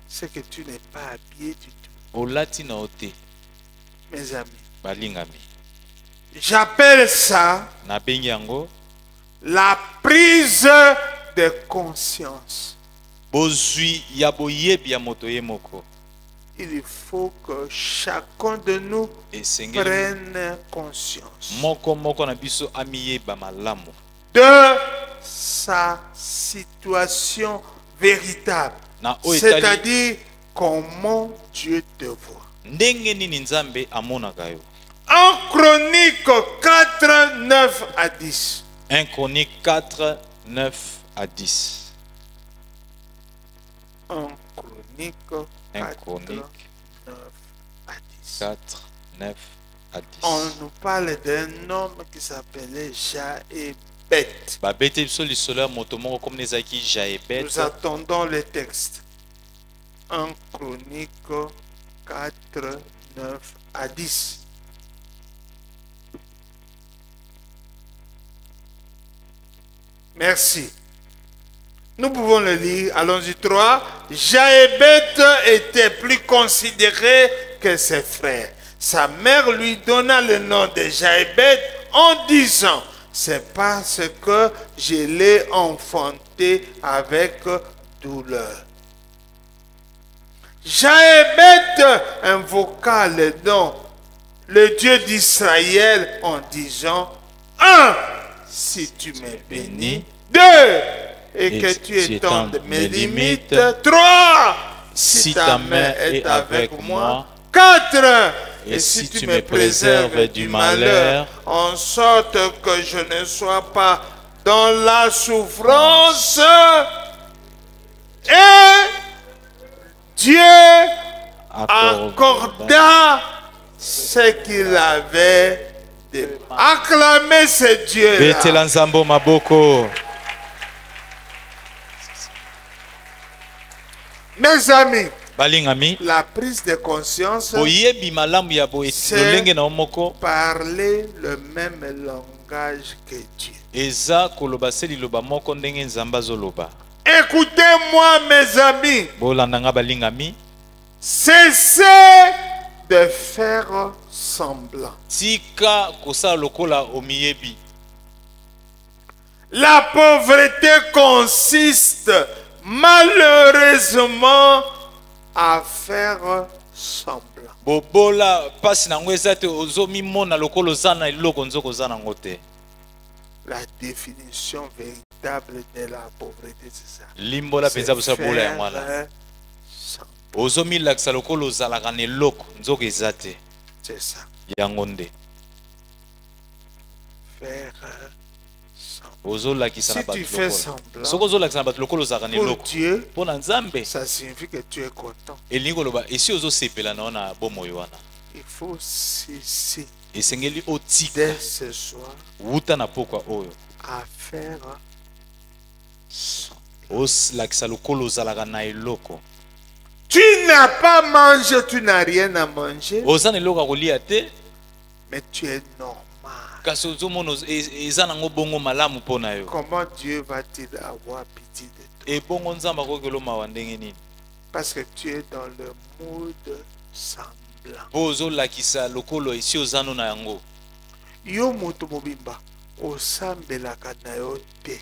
c'est que tu n'es pas habillé du tout. Olati na yo te. Mes amis, Balingami. j'appelle ça Nabengi yango. la prise de conscience. Bozwi ya boyebi ya moto ye moko. Il faut que chacun de nous Esengeli prenne conscience moko na biso amiyeba malamu. de sa situation véritable. Na oyo etali C'est-à-dire comment Dieu te voit. ndenge nini nzambe amonaka yo. En Chronique 4, 9 à 10. 1 Chronique 4, 9 à 10. En Chronique 1 4, Chronique 9 à 10. 4, 9 à 10. On nous parle d'un homme qui s'appelait Jaébet. Babete biso lisolo ya moto moko comme nezaki Jaébet. Nous attendons le texte. En Chronique 4, 9 à 10. Merci. Nous pouvons le lire. Allons-y. 3. Jaébet était plus considéré que ses frères. Sa mère lui donna le nom de Jaébet en disant, c'est parce que je l'ai enfanté avec douleur. Jaébet invoqua le nom, le Dieu d'Israël, en disant, 1. Si tu m'es béni. 2. Et que tu étendes mes limites. 3. Si ta main est avec moi. 4. Et si tu me préserves du malheur, en sorte que je ne sois pas dans la souffrance. Et Dieu accorda ce qu'il avait de acclamer ce Dieu. Betela nzambo maboko. Mes amis, Balingami. la prise de conscience, Boyebi malamu ya bo lolenge na omoko. parler le même langage que Dieu. Eza koloba se liloba moko ndenge nzambe azoloba. Écoutez-moi, mes amis, Bolandanga balingami. cessez de faire semblant. Tika kosala lokola omiyebi. La pauvreté consiste malheureusement à faire semblant. Bobola pasi nango eza te ozomi mona lokola oza na eloko nzoko oza nango te. La définition véritable de la pauvreté, c'est ça. Limbola penza bosa bola ya Faire mwala. semblant. Ozomi lakisa lokola ozalaka na eloko nzoko eza te. C'est ça. Yango nde. Faire Ozolakisa na Si tu bato fais lokola. semblant, Soko ozolakisa na bato lokola ozalaka na pour eloko. Dieu, Mpo na nzambe ça signifie que tu es content. elingi koloba esi ozosepela na yo na bomoi wana. Il faut cesser Esengeli otika dès ce soir wuta na pokwa oyo. à faire semblant. Oslakisa lokola ozalaka na eloko. Tu n'as pas mangé, tu n'as rien à manger, Oza na eloko ya kolia te. mais tu es normal. Kasi ozomona eza nango bongo malamu mpo na yo. Comment Dieu va-t-il avoir pitié de toi? Ebongo nzambe akoki olomawa ndenge nini? Parce que tu es dans le mood semblant. Po ozolakisa lokolo esi oza no na yango. Yo moto mobimba osambelaka na yo te,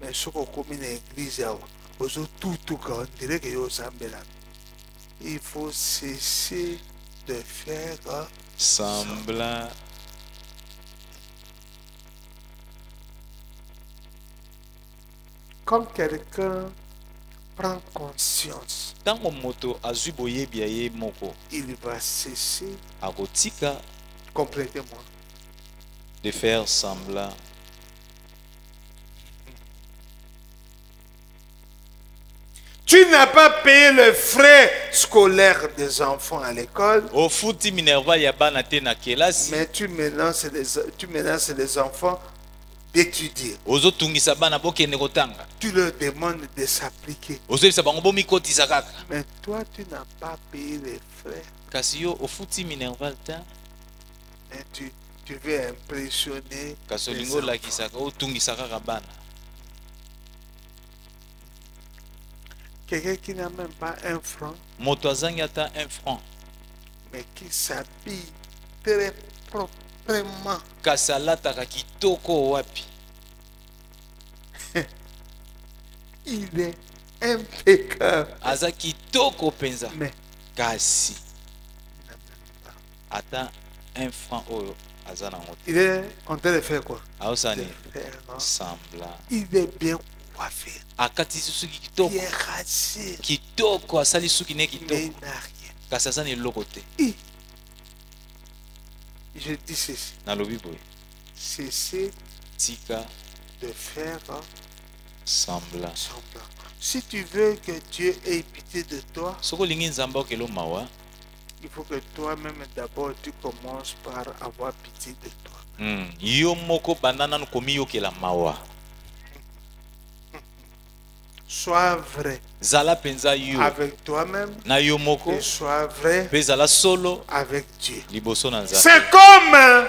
mais soki okomi na église awa ozotutuka on dirait que yo osambelaka. Il faut cesser de faire Semblant. comme quelqu'un prend conscience, Ntango moto azwi boyebi ya ye moko il va cesser. akotika. Complétez-moi. de faire semblant. Tu n'as pas payé le frais scolaire des enfants à l'école, Ofuti minerva ya bana te na kelasi. mais tu menaces les enfants d'étudier. Ozotungisa bana bokende kotanga. Tu leur demandes de s'appliquer. Ozoyebisa bango bomikotisa kaka. Mais toi, tu n'as pas payé les frais. Kasi yo ofuti minerval te. Mais tu veux impressionner Kasi les olingo enfants. olakisaka otungisa kaka bana. Quelqu'un qui n'a même pas un franc, Moto azangi ata 1 franc. mais qui s'habille très proprement. Kasi alataka kitoko wapi. Il est impeccable. Aza kitoko penza. Mais Kasi il n'a même pas. ata 1 franc oyo aza nango te. Il est en train de faire quoi? Aosani De faire, hein? semblant. Il est bien coiffé, Akatisi suki kitoko. bien rasé, Kitoko asali suki ne mais kitoko. il n'a rien. Kasi aza na eloko te. Je dis ceci, Nalobi boye. cessez Tika de faire semblant. semblant. Si tu veux que Dieu ait pitié de toi, Soko lingi nzamba okelo mawa. il faut que toi-même d'abord tu commences par avoir pitié de toi. Yo moko banana no komi yokela mawa. Sois vrai Zala penza yo avec toi-même na yo moko. et sois vrai Pe zala solo avec Dieu. liboso na nzambe. C'est comme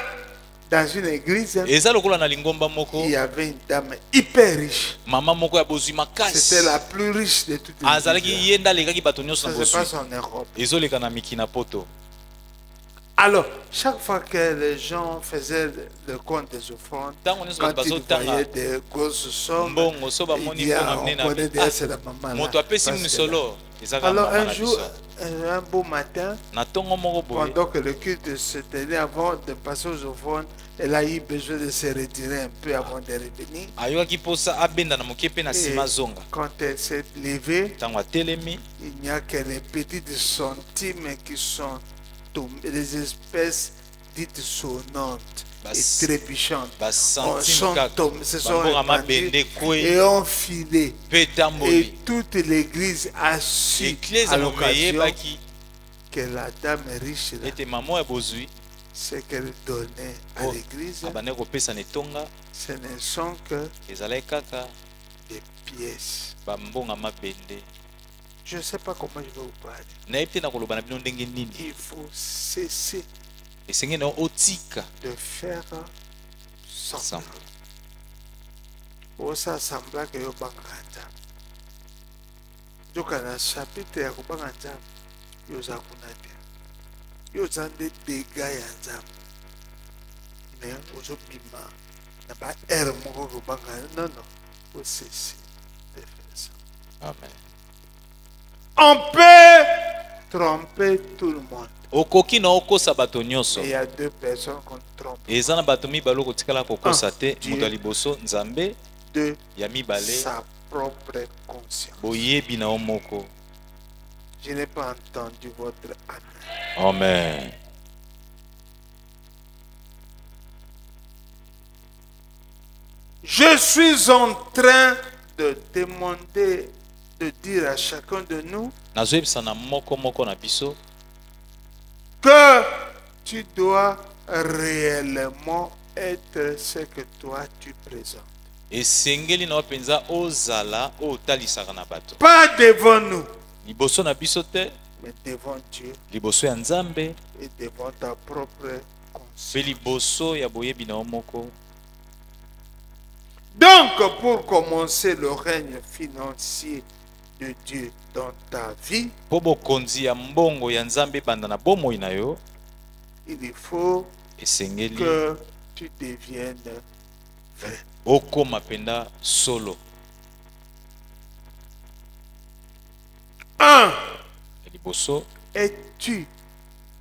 dans une église, Eza lokola na lingomba moko. il y avait une dame hyper riche. Mama moko ya bozwi makasi. C'était la plus riche de toutes les Azalaki églises. yenda lekaki bato nyonso Ça na se bozwi. passe en Europe. Ezoleka na mikina poto. Alors, chaque fois que les gens faisaient le compte des offrandes, Tango nyonso quand bato ils bazotanga voyaient des grosses sommes, mbongo so ils bamoni disaient, mpona on mnena connaît bi. déjà c'est la maman Moto là. apesi Parce que misolo. Ezaka alors mama un na jour, biso. un beau matin, Na tongo moko boye. pendant que le culte se tenait avant de passer aux offrandes, elle a eu besoin de se retirer un peu avant de revenir. Ayokaki posa abenda na moke pe na Et nsima zonga. quand elle s'est levée, Tango atelemi. il n'y a que les petites centimes qui sont tombées, des espèces dites sonnantes Bas- et trébuchantes. Basantime Sont kaka. tombées, se sont Bambonga répandues mabende kwe. et ont filé. Pe Et tamboli. toute l'église a su Église à mo l'occasion meyebaki que la dame riche là, ete mama ya bozwi ce qu'elle donnait à Oh, l'église, abandaki kopesa na etonga ce ne sont que ezalaki kaka des pièces. bambonga mabende. Je ne sais pas comment je vais vous parler. nayebi te na koloba na bino ndenge nini. Il faut cesser esengeli na yo otika de faire semblant. semblant. Osa semblant que yo bangaka nzambe. Joka na chapitre ya kobanga nzambe, yo oza kuna te. Yo oza nde dega ya nzambe. Mais ozobima na ba ere moko kobanga. Non, non. Faut cesser de faire ça. Amen. On peut tromper tout le monde. okoki na okosa bato nyonso. Mais il y a deux personnes qu'on trompe. eza na bato mibale okotikala kokosa te. Dieu. moto ya liboso nzambe De ya mibale sa propre conscience. boyebi na yo moko. Je n'ai pas entendu votre amen. Amen. Je suis en train de demander, de dire à chacun de nous nazoyebisa na moko moko na biso que tu dois réellement être ce que toi tu présentes. esengeli na yo mpenza ozala oyo otalisaka na bato. Pas devant nous, liboso na biso te, mais devant Dieu liboso ya nzambe et devant ta propre mpe conscience. liboso ya boyebi na yo moko. Donc, pour commencer le règne financier de Dieu dans ta vie, mpo bokonzi ya mbongo ya nzambe ebanda na bomoi na yo, il faut esengeli que tu deviennes vrai. okoma mpenza solo. Un, Ya liboso es-tu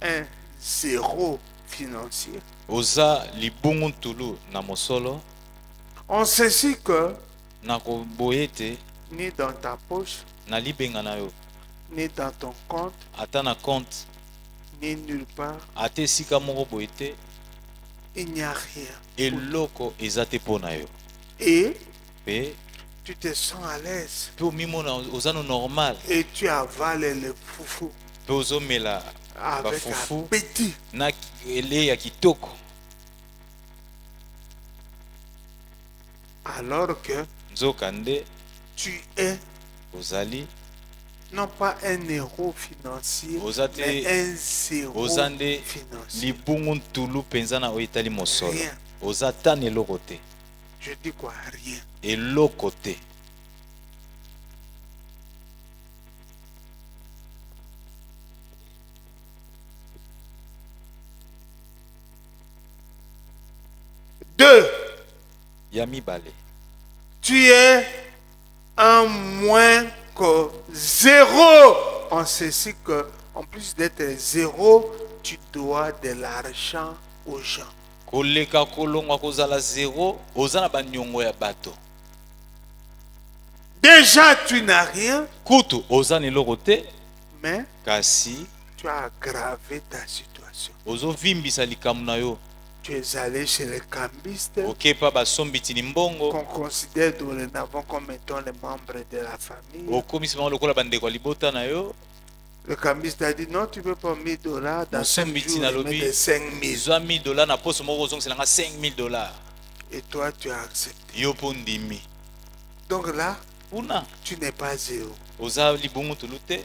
un zéro financier? oza libungu ntulu na mosolo. On saisit que na koboye ete ni dans ta poche, na libenga na yo ni dans ton compte, ata na compte ni nulle part, ata esika moko boye te il n'y a rien. eloko eza te mpo na yo Et mpe tu te sens à l'aise. mpe omimona oza no normal Et tu avales le foufou mpe ozomela avec bafufu appétit. na ele ya kitoko Alors que nzokande tu es ozali non pas un héros financier, Ozate- mais un zéro oza nde financier. libungu ntulu mpenza na oyo etali mosolo Rien. oza ta na eloko te Je dis quoi? Rien. eloko te Deux, ya mibale tu es un moins que zéro. En ceci que, en plus d'être zéro, tu dois de l'argent aux gens. koleka kolongwa kozala zero oza na baniongo ya bato Déjà, tu n'as rien, kutu oza na eloko te mais kasi tu as aggravé ta situation. ozovimbisa likambo na yo Tu es allé chez les cambistes okepa basombitini mbongo qu'on considère dorénavant comme étant les membres de la famille. okomisi bango lokola bandeko ya libota na yo Le cambiste a dit non, tu ne peux pas $1000 dans 5 mosombiti jours, nalobi mais 5000. zwa $1000 na poso moko ozongiselanga $5000 Et toi, tu as accepté. yo mpo ndimi Donc là, kuna tu n'es pas zéro. oza libungu tulu te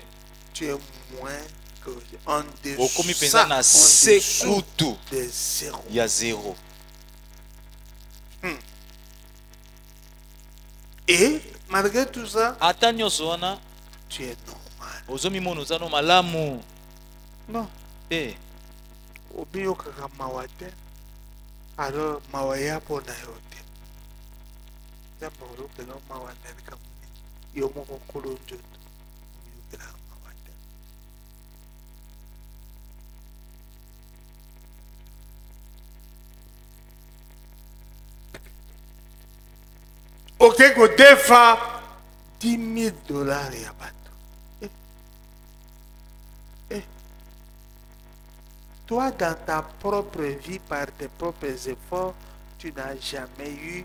Tu es moins que en okomi dessous, mpenza na se kutu de zéro. ya zero Et malgré tout ça, ata nyonso wana tu es normal. ozomimona oza no malamu Non. te Obiyo kaka mawa te. Alors mawa ya po na yo te. Nzambe olobela mawa ndani ka moni. Yo moko nkolo nzoto. Oyokela mawa te. Ok, kodefa $10,000 ya bato. Toi, dans ta propre vie, par tes propres efforts, tu n'as jamais eu 10 000.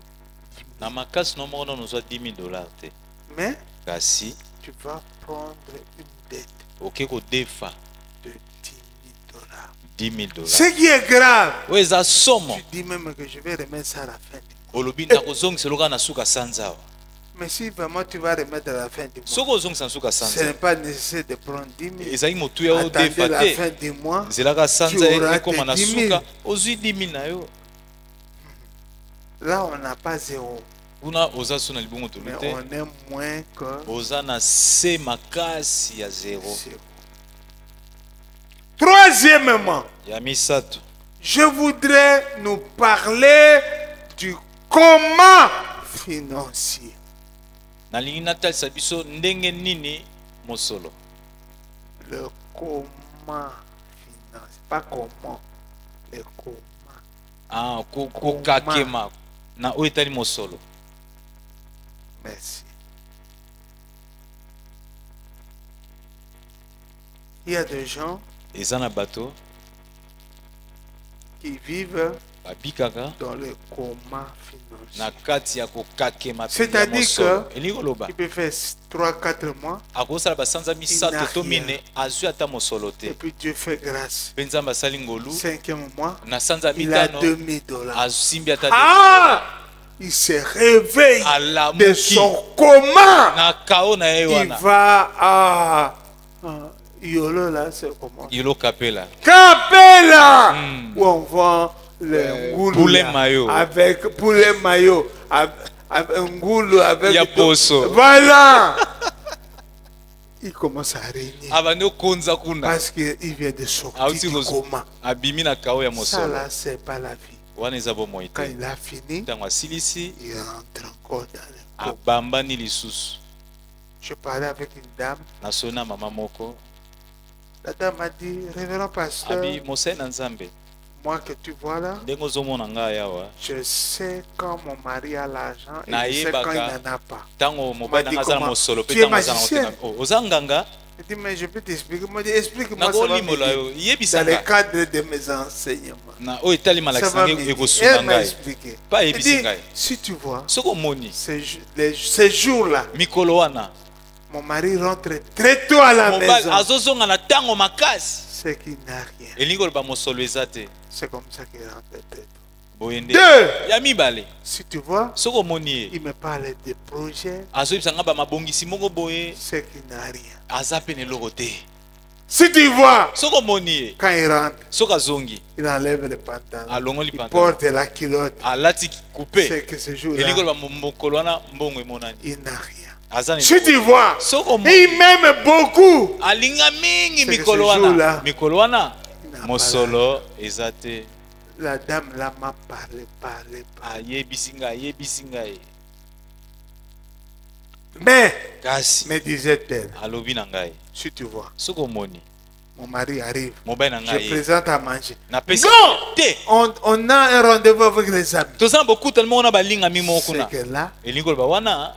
na makasi no moko nano ozwa $10,000 te Mais kasi tu vas prendre une dette oke kodefa de $10,000. $10,000 Ce qui est grave, oyo eza somo tu dis même que je vais remettre ça à la fin du mois. olobi nakozongisela oka na suka sanza awa Mais si vraiment tu vas remettre à la fin du mois, soki ozongisa na suka ce n'est sanza pas nécessaire de prendre 10 000. ezali motuya Attendez odefa la te fin du mois, nzelaka sanza tu auras ekoma na tes 10 000. suka ozwi 10,000 na yo là on n'a pas zéro, kuna oza so na libongo mais tolu te on est moins que oza na se makasi ya zero zéro. Troisièmement, ya misato je voudrais nous parler du comment financier. nalingi natalisa biso ndenge nini mosolo Le comment financier, pas comment, le comment. kokakema na oyo etali mosolo Merci. Il y a des gens eza na bato qui vivent babikaka dans le comment financier. na kati ya kokakema pe ya C'est-à-dire mosolo que elingi koloba il peut faire 3-4 mois akosala basanza misato to rien. mine azwi ata mosolo et te puis Dieu fait grâce. mpe nzambe asali ngolu 5e mois, na sanza il a mitano $2,000. asimbi ata Ah! Il se réveille de alamuki son comment. na kao na ye Il wana va à Yolo là, c'est comment? yolo kapela Capella! Où on vend le ngoulou poulet là, mayo. avec poulet mayo, avec un ngoulou avec Ya poso. Voilà! Il commence à régner abandi okonza kuna parce qu'il vient de sortir auti du coma. abimi na kao ya Ça mosolo là, c'est pas la vie. wana eza bomoi Quand te il a fini, ntango asilisi il rentre encore dans le coma. abambani lisusu Je parlais avec une dame. nasoni na mama moko La dame m'a dit, révérend pasteur, abi mosali na nzambe moi que tu vois là, ndenge ozomona ngai awa je sais quand mon mari a l'argent et je sais Nayebaka. quand il n'en a pas. ntango mobali dit nanga aza na comment? mosolo mpe Tu es ntango aza na magicien? otenga oza nganga Il dit, mais je peux t'expliquer. Moi, explique-moi ça. Nakoli Va mola yo. m'aider. Dans Yebisanga. le cadre de mes enseignements. Na o etali Ça malakisa va nge m'aider. ekosunga Elle m'a ngai. expliqué. Pas Il dit, yebisinga. si tu vois, Soko moni. ces jours-là, Mikolo wana. mon mari rentre très tôt à la Mobali maison. azozonga na tango makasi. C'est qu'il n'a rien. Elingo ba mosolo ezate. C'est comme ça qu'il rentre très tôt. Boyende. Deux, Ya mibale. si tu vois, Soko moni. il me parle des projets. Azoyebisanga ba mabongisi moko boye. C'est qu'il n'a rien. Aza pe neloko te. Si tu vois, Soko moni. quand il rentre, Soka zongi. il enlève le pantalon. Alongoli Il pantalon. porte la culotte. Alati coupé. C'est que ce jour-là, Elingo ba mokolo wana mbongo emonani. il n'a rien. Aza ne. Si tu vois, Soko moni. il m'aime beaucoup. Alinga mingi C'est que mikolo ce jour-là, wana. Mikolo wana. il n'a pas Mosolo ezate. La dame là m'a parlé. Ayebisinga. Mais, Kasi. me disait-elle, Alobi na ngai. si tu vois, Soko moni. mon mari arrive, Mobile na je ngai. présente à manger. Na pesi. Non! Te. On a un rendez-vous avec les amis. Tozana beaucoup tellement na balinga mi moko C'est kuna. que là, Elingo ba wana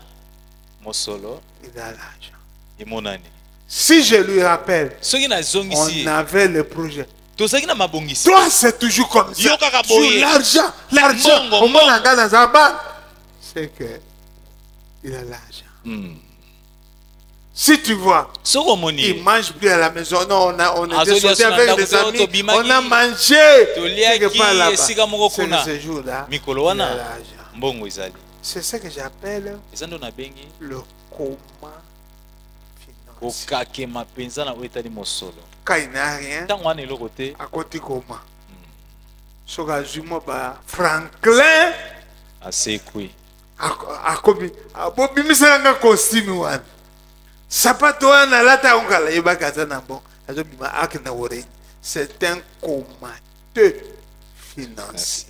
mosolo il a l'argent. emonani. Si je lui rappelle, Soki na zongisi. on avait le projet. Tozaki na mabongisi. Toi, c'est toujours comme ça. Yo kaka Sur boye. l'argent. Mongo, Au moins, on a dans sa banque. C'est que il a l'argent. Si tu vois, Soko il moni. mange plus à la maison. Non, on est Azoli sorti asuna avec ndako des to amis. bimaki. On a mangé quelque part Toliaki là-bas. esika moko C'est que kuna. ce jour-là, Mikolo il a wana l'argent. mbongo ezali. C'est ce que j'appelle Eza ndo na bengi le coma financier. kokakema penza na oyo etali mosolo. Quand il n'a rien, Ntango wana eloko te. à côté comment? Soka Zuma ba Franklin Asekwi. akomi abobimisanga costume wana sapato wana alata ongala yebaka aza na bon azobima ake na oreille. C'est un comateur financier.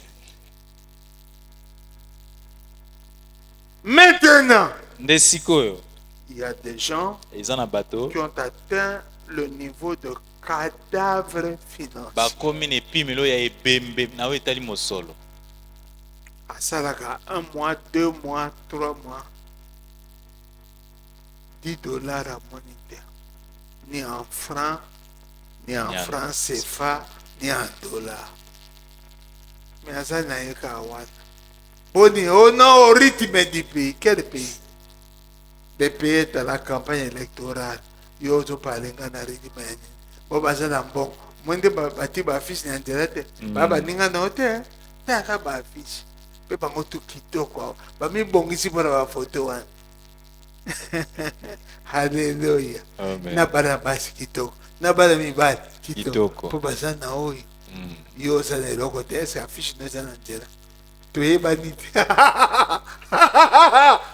Maintenant, Nde sikoyo il y a des gens eza na bato qui ont atteint le niveau de cadavre financier. bakomi na epimelo ya ebembe na oyo etali mosolo. Asalaka 1 mois, 2 mois, 3 mois. $10 à monétaire. Ni en francs, ni en Ni francs CFA, ni en dollars. Mais à ça, il n'y a qu'à voir. Boni, au nom, au rythme du pays. Quel pays? Les pays dans la campagne électorale. Ils ont parlé de rythme. Bon, bah, ça, c'est bon. Moi, je vais ma fils en direct. Baba, ninga na hotel. T'as ma fils. Pe bango tu kitoko. Ba mi bongisi pour la photo. Hallelujah. Amen. Na bana basi kitoko. Na bana mi bali kitoko. Kitoko. Po basa na oyi. Yo sa na loko te sa affiche no sa na njera. To yeba ni.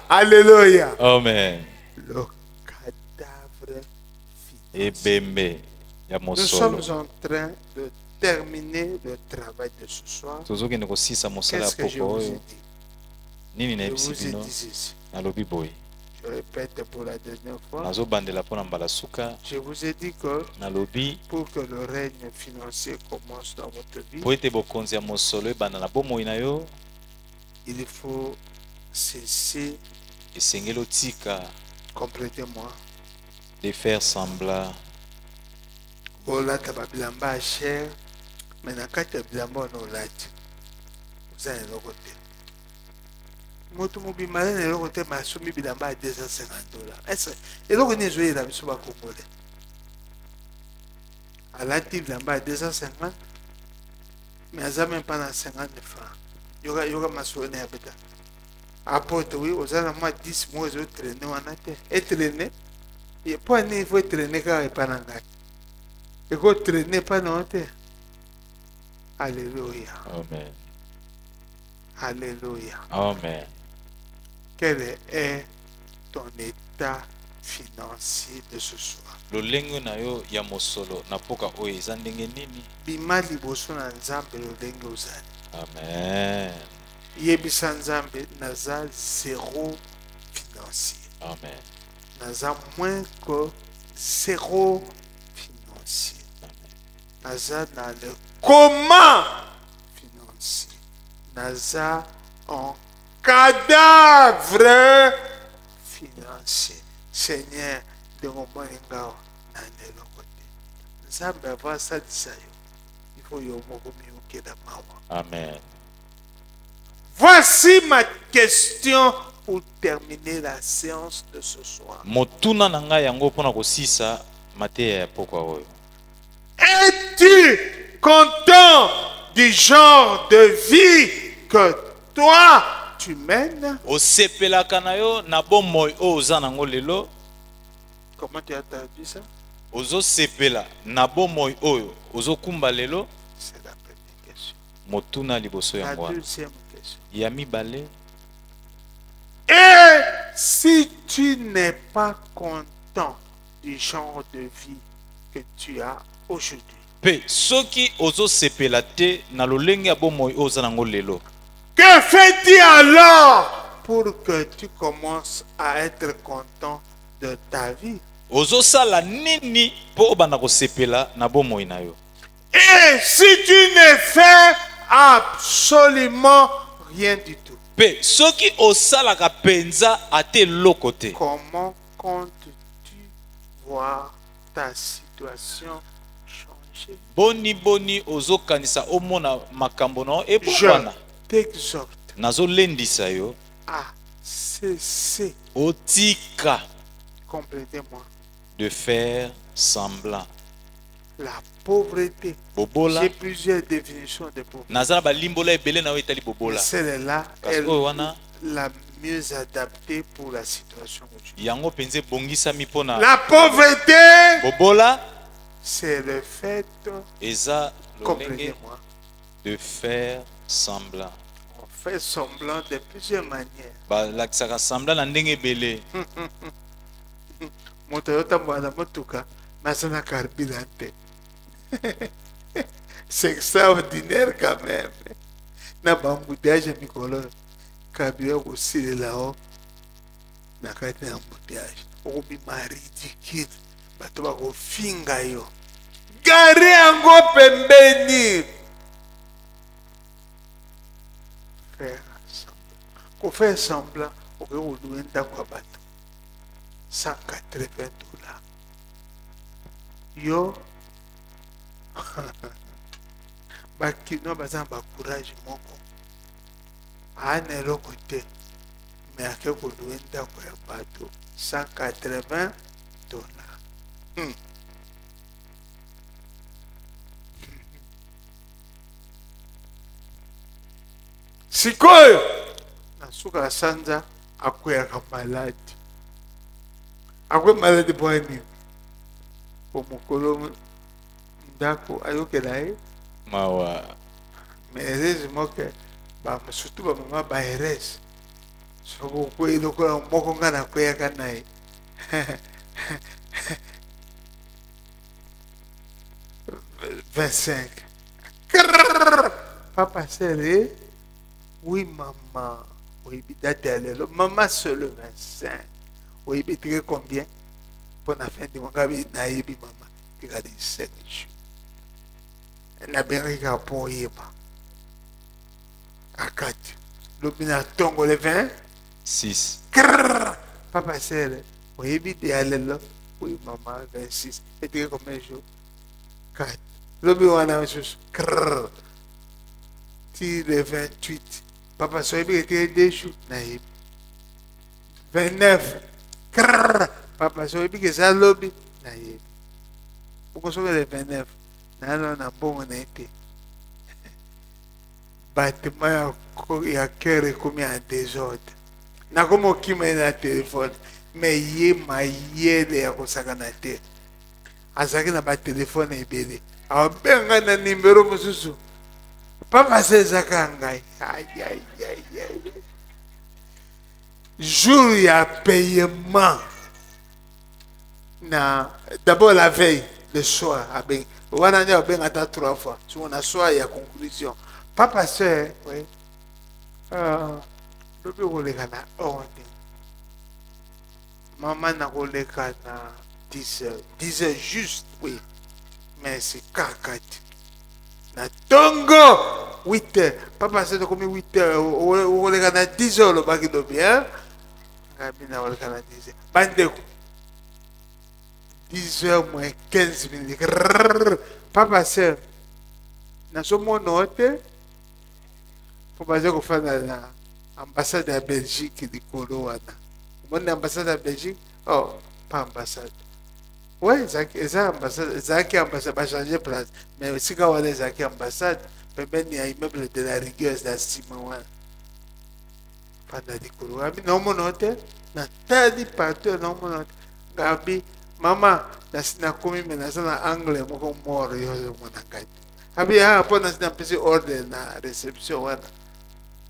Hallelujah. Amen. Le cadavre financier. Ebembe ya Nous mosolo. sommes en train de terminer le travail de ce soir. Tozokende kosisa mosala ya Qu'est-ce que je poko vous ai oyo. dit? Nini Je nayebisi vous ai bino dit ceci. nalobi boye. Je répète pour la dernière fois. Nazobandela mpo na mbala suka. Je vous ai dit que Nalobi pour que le règne financier commence dans votre vie, po ete bokonzi ya mosolo ebanda na bomoi na yo, il faut cesser, esengeli otika complétez-moi, de faire semblant olata babilamba cher, mais na kati ya bilamba wana olati oza na eloko te. Moto mobima aza na eloko te, mais asombi bilamba ya $250. Est-ce eloko nini ezoyela biso bakongole? Alati bilamba ya 250, mais aza même pas na 50 francs. Yoka masolo na ya beta. Apote oui, oza na mwa 10 mois ezotraîne wana te. Etraîne po ani ifo etraîne kaka epa na ngai. Ekotraîne epa na yo te. Alléluia. Amen. Alléluia. Amen. Quel est ton état financier de ce soir? lolenge na yo ya mosolo na poka oyo eza ndenge nini? Bima liboso na Nzambe lolenge ozali. Amen. Yebisa Nzambe naza zéro financier. Amen. Naza moins que zéro financier. Naza dans le comment financier. Naza en cadavre financier. Seigneur, de mon nandelo kote. Nzambe ava salisa yo. Il faut yo moko miyokela mawa. Amen. Voici ma question pour terminer la séance de ce soir. Motuna nanga yango pona kosisa mateya ya pokwa oyo. Es-tu content du genre de vie que toi tu mènes? Osepelaka na yo na bomoi o oza nango lelo. Comment tu as traduit ça? Ozo sepela na bomoi oyo ozo kumba lelo. C'est la première question. Motuna liboso La yango. deuxième question. Ya mibale. Et si tu n'es pas content du genre de vie que tu as aujourd'hui, Pe soki ozo sepela te na lolenge ya bomoi o oza nango lelo. que fais-tu alors pour que tu commences à être content de ta vie? Ozo sala nini po obanda kosepela na bomoi na yo. Et si tu ne fais absolument rien du tout, Pe soki osalaka penza ate loko te. comment comptes-tu voir ta situation changer? Boni ozo kanisa omona makambo na Je ebwana. t'exhorte Nazo lendisa yo. à cesser, Otika complétez-moi, de faire semblant. la pauvreté. Bobola. J'ai plusieurs définitions de pauvreté. Nazala balimbola ebele na etali bobola. Celle-là Parce est que wana la mieux adaptée pour la situation aujourd'hui. yango penze bongisa mipona. La pauvreté, Bobola c'est le fait, eza lolenge complétez-moi, de faire semblant. on fait semblant de plusieurs manières. Ba lakisaka semblant na ndenge ebele. Moto yotambola na motuka nasana carburant te. C'est extraordinaire quand même. Na bambouteillage mikolo carburant kosilela o na kati ya embouteillage okobima ridicule bato bakofinga yo gare yango pembeni. Faire semblant. Kofaire semblant okoki kolua ndako ya bato 180 $. Yo bakino baza na bacourage moko ana eloko te me ake kolua ndako ya bato 180 $. Sikoyo nasuka ya sanza akweyaka maladi akwe maladi bwani po mokolo ndako ayokela ye Mawa. me erese moke surtout bamama baerese soko okwei lokola moko nga nakweyaka na ye 25. Papa Séré, oui maman, oui bidatelelo, maman c'est le 25. Oui bitre combien? Pour la fin de mon gabi naïbi maman, regardez 5 jours. Na berika pour yeba. Akati. Lobina tongo le 20. 6. Papa Séré, oui bidatelelo, oui maman 26. Et tu combien de jours? 4. Lobi wana sus. Ti le 28. Papa Soyebi était déchou. 29. Papa Soyebi que ça lobby. Pourquoi ça le 29? Non, na bon on a été. Bâtiment ya cœur est comme en désordre. Na comme qui m'a na téléphone. Mais yé ma yele ya kosakana te. Azaki na ba téléphone ebele. Abenga na numéro mususu. Papa sezaka ngai. Aïe aïe aïe aïe. Jour ya paiement. Na d'abord la veille, le soir, aben. Wana ndio abenga ta 3 fois. Sur na soir ya conclusion. Papa sœur, oui. Lobi koleka na onde. Maman na koleka na 10 heures. 10 heures juste, oui. Mais c'est kakati. Na tongo 8 heures. Papa c'est comme 8 heures. On est à 10 heures le bac de bien. Rabina on est à 10 heures. Bandeko. 10h moins 15 minutes. Papa, sœur, dans ce monde, faut pas dire qu'on fait l'ambassade de la Belgique du Colo. L'ambassade de la Belgique, oh, pas ambassade. Oui, c'est ambassade. Zaki ambassade va changer de place. Mais aussi quand on est Zaki ambassade, il y a un immeuble de la rigueur d'Astima. Pendant du Colo. Non, mon hôtel, na tadi partout, non, mon hôtel. Gabi, maman, na komi menace na anglais, moko mort, yo, mon angai. Abi, après, na pesi ordre na réception, wana.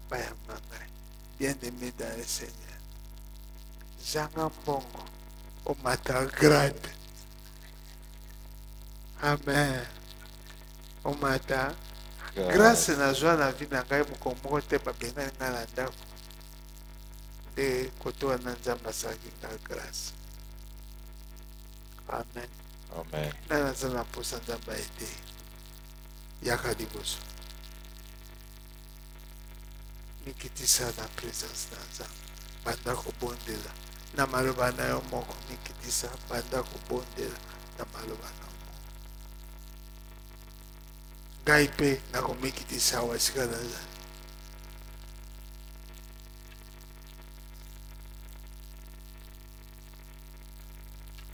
Baya mangai. Bien aimé dans le Seigneur. Janga Bongo, au matin grande. Amen. Au matin. Grâce na joie na vie na ngai moko moko te babenga nga na ndako. De koto wana nzambe asalaki nga grâce. Amen. Amen. Na naza na mposa nzambe aide. Yaka liboso. Mikitisa na présence na nzambe. Banda kobondela. Na maloba na yo moko mikitisa banda kobondela na maloba na yo moko. Ngai mpe nakomikitisa awa esika naza.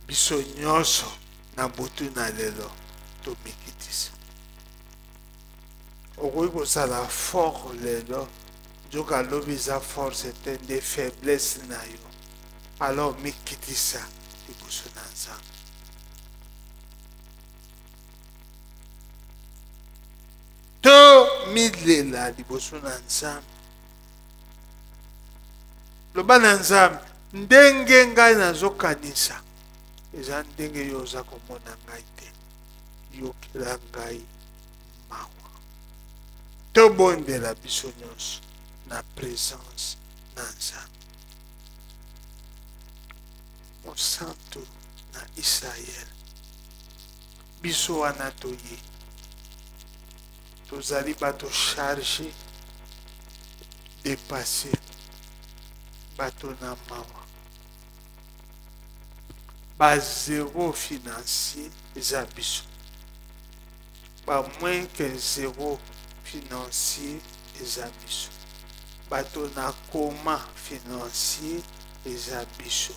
Biso nyonso na butu na lelo tomikitisa. Okoki kozala fort lelo nzoka alobi eza force te nde faiblesse na yo. Alors mikitisa liboso na nzambe. To milela liboso na nzambe. Loba na nzambe ndenge ngai nazokanisa eza ndenge yo oza komona ngai te. Yokela ngai mawa. Tobondela biso nyonso na présence na nzambe. Mosantu na Israel. Biso wana toye. Tozali bato chargé, dépassé, bato na mawa. Ba zéro financier eza biso. Ba moins que zéro financier eza biso. Bato na coma financier eza biso.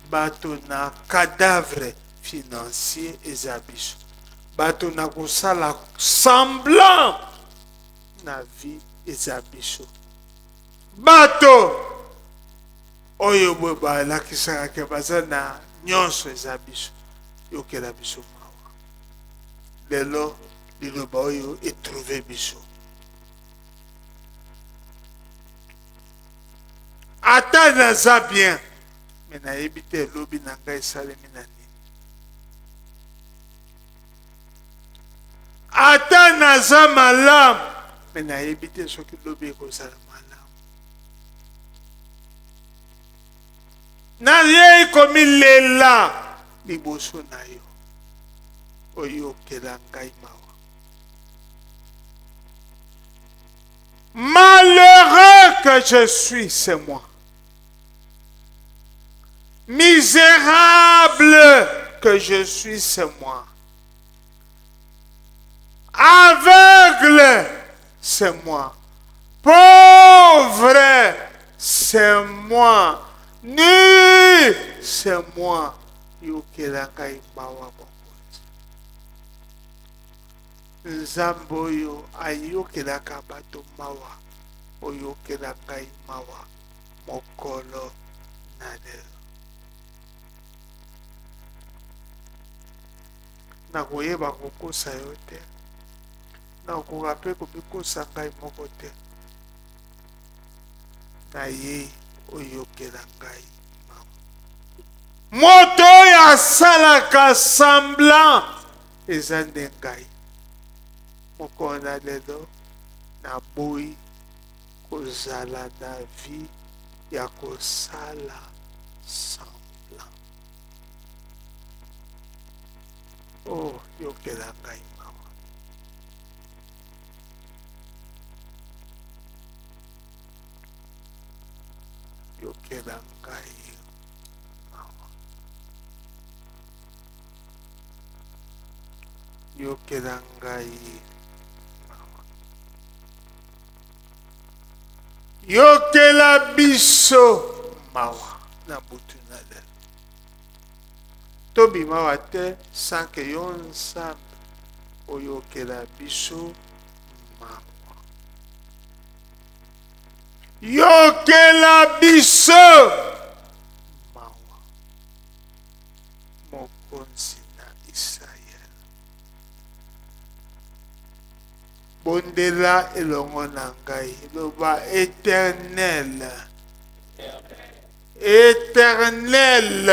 Bato na cadavre financier eza biso. Bato na kosala semblant na vie eza biso. Bato oyo boye balakisaka ke baza na nyonso eza biso. Yokela biso mawa. Lelo liloba oyo etrouve biso. Ata naza bien, me nayebi te elobi na ngai esalemi na nini. Ata naza malamu, me nayebi te soki lobi ekozala malamu. Nayei komilela liboso na yo. Oyokela ngai mawa. Malheureux que je suis, c'est moi. Misérable que je suis, c'est moi. Aveugle, c'est moi. Pauvre, c'est moi. Nu, c'est moi. Yokela ngai mawa bongozi. Nzambe oyo ayokelaka bato mawa. Oyokela ngai mawa mokolo na lelo. Nakoyeba kokosa yo te. Nakoka mpe komikosa ngai moko te. Naye oyokela ngai mawa. Moto oyo asalaka semblant eza nde ngai. Mokolo na lelo naboyi kozala na vie ya kosala semblant. Oh, yokela ngai mawa. Yokela ngai mawa. yokela ngai mawa. Yokela biso mawa na butu na lelo. Tobima wa te sans que yo nzambe oyokela biso mawa. Yokela biso mawa. Mokonzi na Israël. Bondela elongo na ngai loba éternel. Éternel.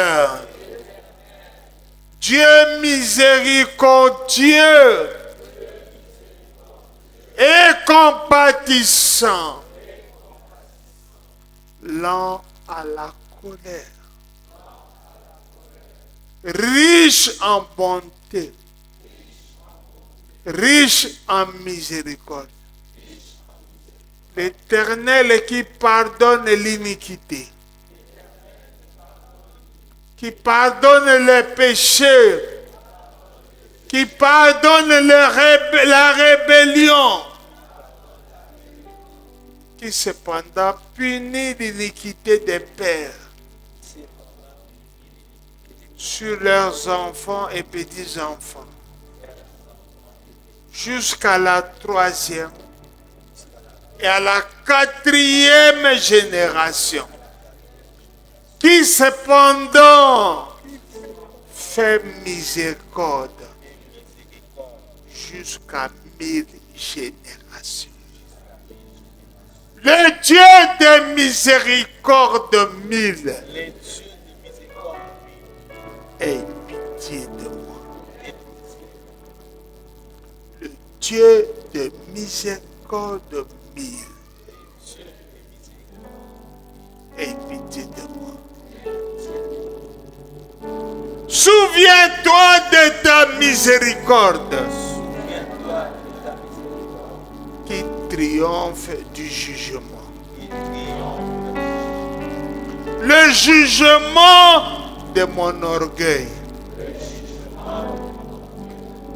Dieu miséricordieux et compatissant, lent à la colère, riche en bonté, riche en miséricorde. L'Éternel qui pardonne l'iniquité, qui pardonne les péchés, qui pardonne la rébellion, qui cependant punit l'iniquité des pères sur leurs enfants et petits-enfants, jusqu'à la 3e et à la 4e génération, qui cependant fait miséricorde jusqu'à 1000 générations. Le Dieu de miséricorde 1000, aie pitié de moi. Le Dieu de miséricorde 1000, aie pitié de moi. Souviens-toi de ta miséricorde qui triomphe du jugement. Le jugement de mon orgueil.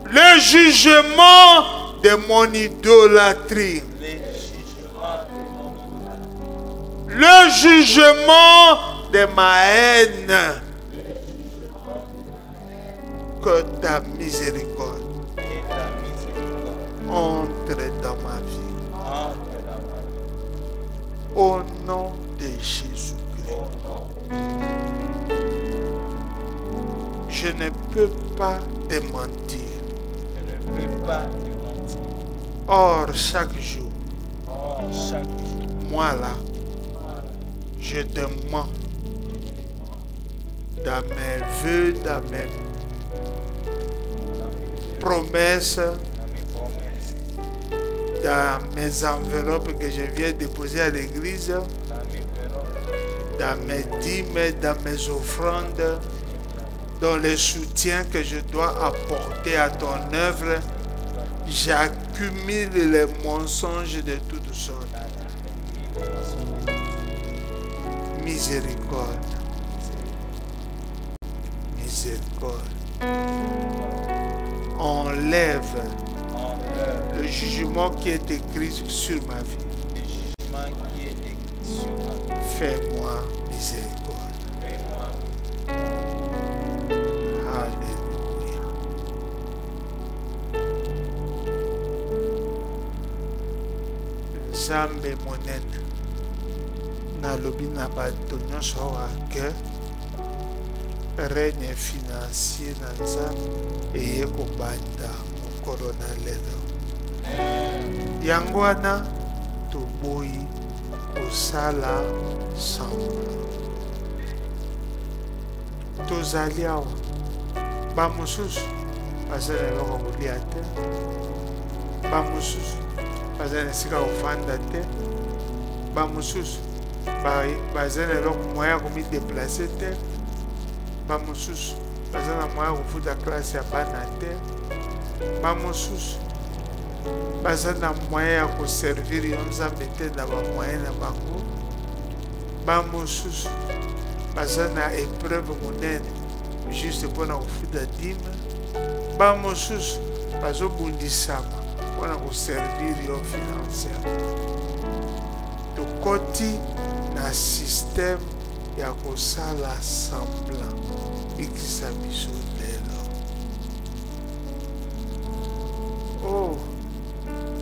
Le jugement de mon idolâtrie. Le jugement de ma haine. Que ta miséricorde entre dans ma vie. Au nom de Jésus-Christ. Je ne peux pas te mentir. Or, chaque jour, moi là, je te mens dans mes vœux, dans mes promesses, dans mes enveloppes que je viens déposer à l'église, dans mes dîmes, dans mes offrandes, dans les soutiens que je dois apporter à ton œuvre. J'accumule les mensonges de toutes sortes. Miséricorde. Miséricorde. Enlève le jugement qui est écrit sur ma vie. Fais-moi miséricorde. Alléluia. Nzambe monene nalobi na bato nyonso awa ke règne financier na Nzambe eye kobanda mokolo na lelo. Yango wana toboyi kosala sambla. Tozali awa bamosusu bazali na eloko kolia te, bamosusu bazali na esika kofanda te, bamosusu bazali na eloko moyen ya komideplace te, bamosusu bazali na moyen ya kofuta klase ya bana te, bamosusu bazali na moyen ya koservir yo Nzambe te na bamoyen na bango, bamosusu bazali na épreuve monene juste mpona kofuta dime, bamosusu bazobundisama mpona koservir yo financièrement. Tokoti na système ya kosala semblant bikisa biso lelo. Oh,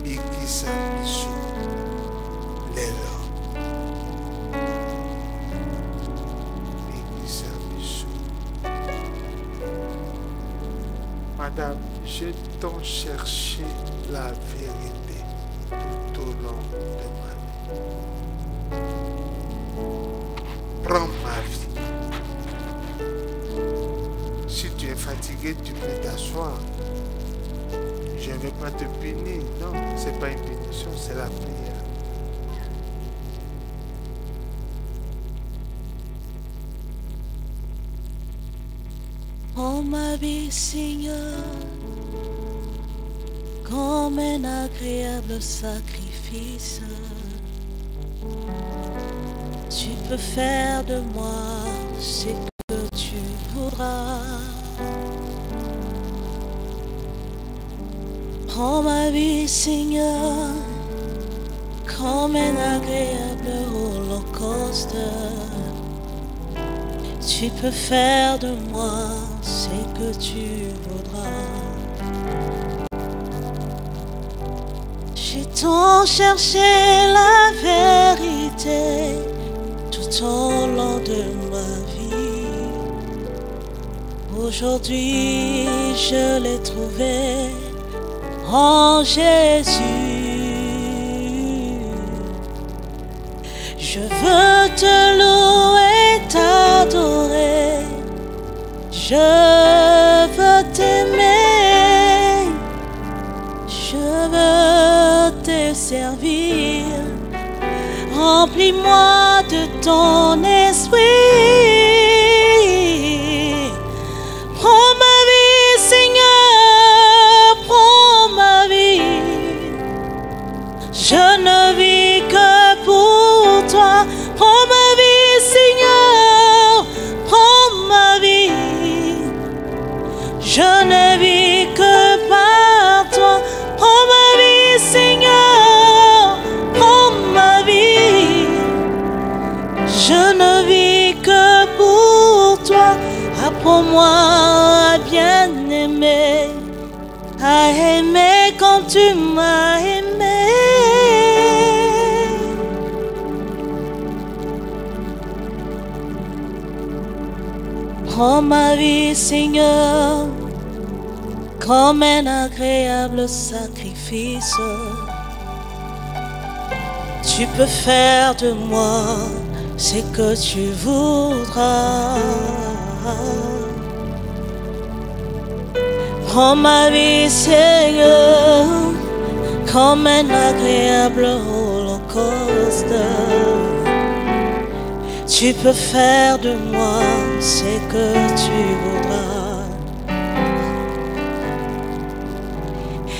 bikisa biso lelo. Bikisa biso. Madame, j'ai tant cherché la vérité tout au long de ma vie. Prends ma vie. Si tu es fatigué, tu peux t'asseoir. Je ne vais pas te punir. Non, ce n'est pas une punition, c'est la prière. Prends ma vie, Seigneur, comme un agréable sacrifice. Tu peux faire de moi ce que tu voudras. Prends ma vie, Seigneur, comme un agréable holocauste. Tu peux faire de moi ce que tu voudras. J'ai tant cherché la vérité tout au long de ma vie. Aujourd'hui, je l'ai trouvé en Jésus. Je veux te louer, t'adorer. Je veux t'aimer. Je veux te servir. Remplis-moi de ton esprit. Prends ma vie, Seigneur, prends ma vie. Je ne vis que pour toi. Prends ma vie, Seigneur, prends ma vie. Je ne vis que par toi. Prends ma vie, Seigneur, prends ma vie. Je ne vis que pour toi. Apprends-moi à bien aimer, à aimer comme tu m'as aimé. Prends ma vie, Seigneur, comme un agréable sacrifice. Tu peux faire de moi ce que tu voudras. Prends ma vie, Seigneur, comme un agréable holocauste. Tu peux faire de moi ce que tu voudras.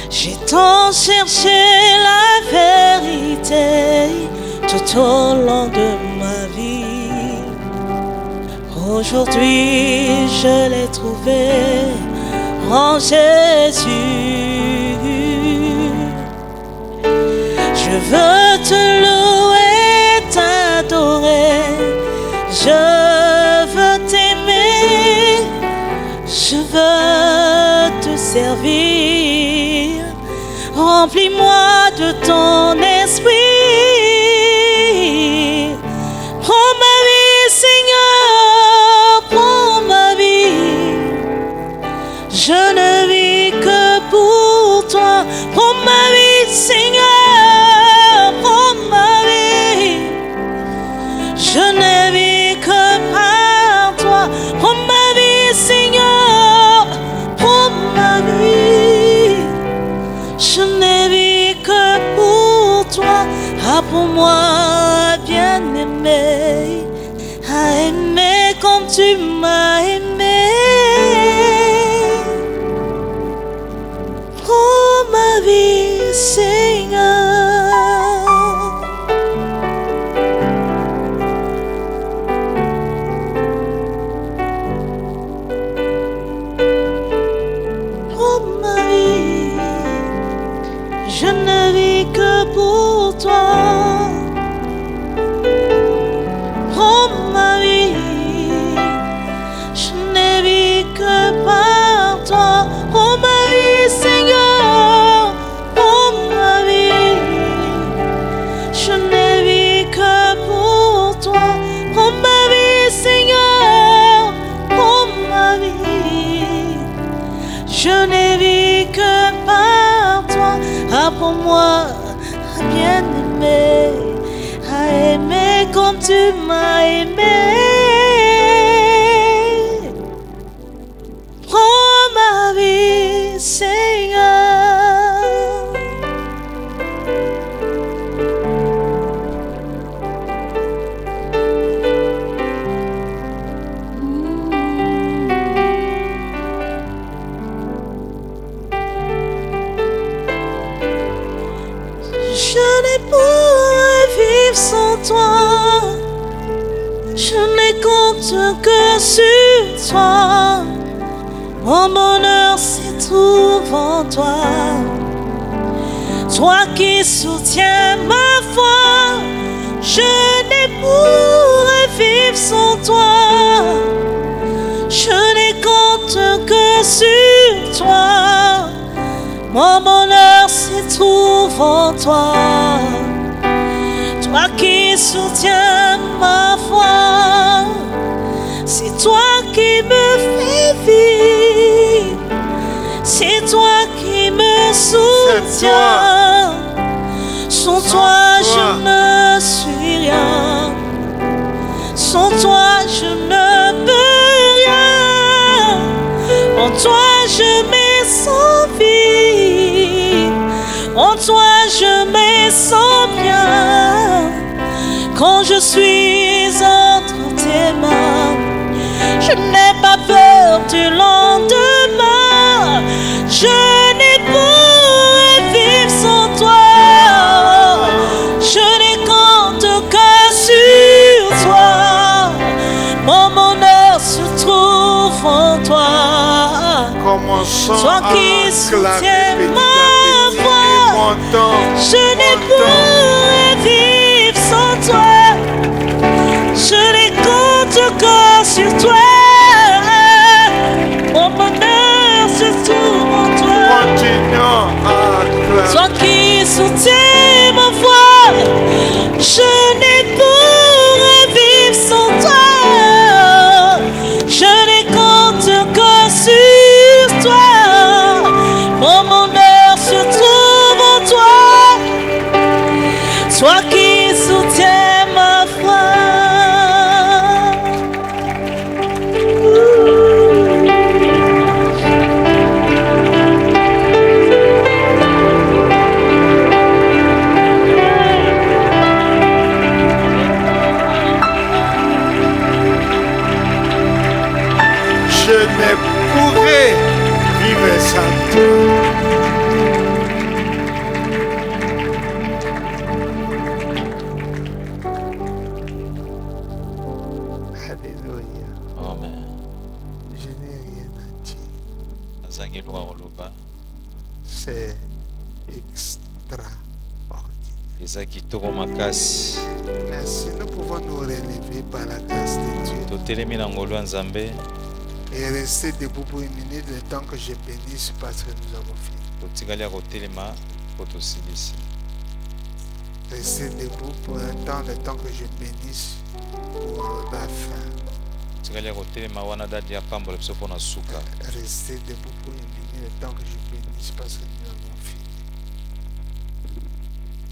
J'ai tant cherché la vérité tout au long de ma vie. Aujourd'hui, je l'ai trouvé en Jésus. Je veux te louer, t'adorer. Je veux t'aimer. Je veux te servir. Remplis-moi de ton esprit. Prends ma vie, Seigneur, prends ma vie. Je ne vis que pour toi. Prends ma vie, Seigneur, prends ma vie. Je ne vis que par toi. Prends ma vie, Seigneur, prends ma vie. Je ne vis que pour toi. Apprends-moi à bien aimer, à aimer comme tu m'as aimé. Prends ma vie, Seigneur. Prends ma vie. Je ne vis que pour toi. Oh ma vie, je ne vis que par toi. Oh ma vie, Seigneur, oh ma vie, je ne vis que pour toi. Oh ma vie, Seigneur, oh ma vie, je ne vis que par toi. Apprends-moi à bien aimer, à aimer comme tu m'as aimé. Prends ma vie, Seigneur. Je ne pourrais vivre sans toi. Je ne compte que sur toi. Mon bonheur se trouve en toi. Toi qui soutiens ma foi. Je ne pourrais vivre sans toi. Je ne compte que sur toi. Mon bonheur se trouve en toi. Toi qui soutiens ma foi. C'est toi qui me fais vivre. C'est toi qui me soutiens. Sans toi je ne suis rien. Sans toi je ne peux rien. En toi je me sens vivre. En toi je me sens bien. Quand je suis entre tes mains, je n'ai pas peur du lendemain. Je n'ai pas vivre sans toi. Je ne compte que sur toi. Mon bonheur se trouve en toi. Toi qui soutiens ma voix. Je ne pourrais vivre sans toi. Je ne compte que sur toi. Mon bonheur se trouve en toi. Toi qui soutiens ma voix. Je ne pourrais vivre sans toi. Je ne compte que sur toi. Mon bonheur se trouve en toi. Toi qui soutiens ma foi. Je ne pourrais vivre sans toi. Alléluia. Amen. Je n'ai rien à dire. Azangi lwa oloba. C'est extraordinaire. Eza kitoko makasi. Merci. Nous pouvons nous relever par la grâce de Dieu Totelemi na ngolu ya Nzambe. et rester debout pour une minute le temps que je bénisse parce que nous avons fini. Totikali ya kotelema po tosilisi. Rester debout pour un temps, le temps que je bénisse pour la fin. Totikali ya kotelema wana dadi ya pambola biso po na suka. Rester debout pour une minute le temps que je bénisse parce que nous avons fini.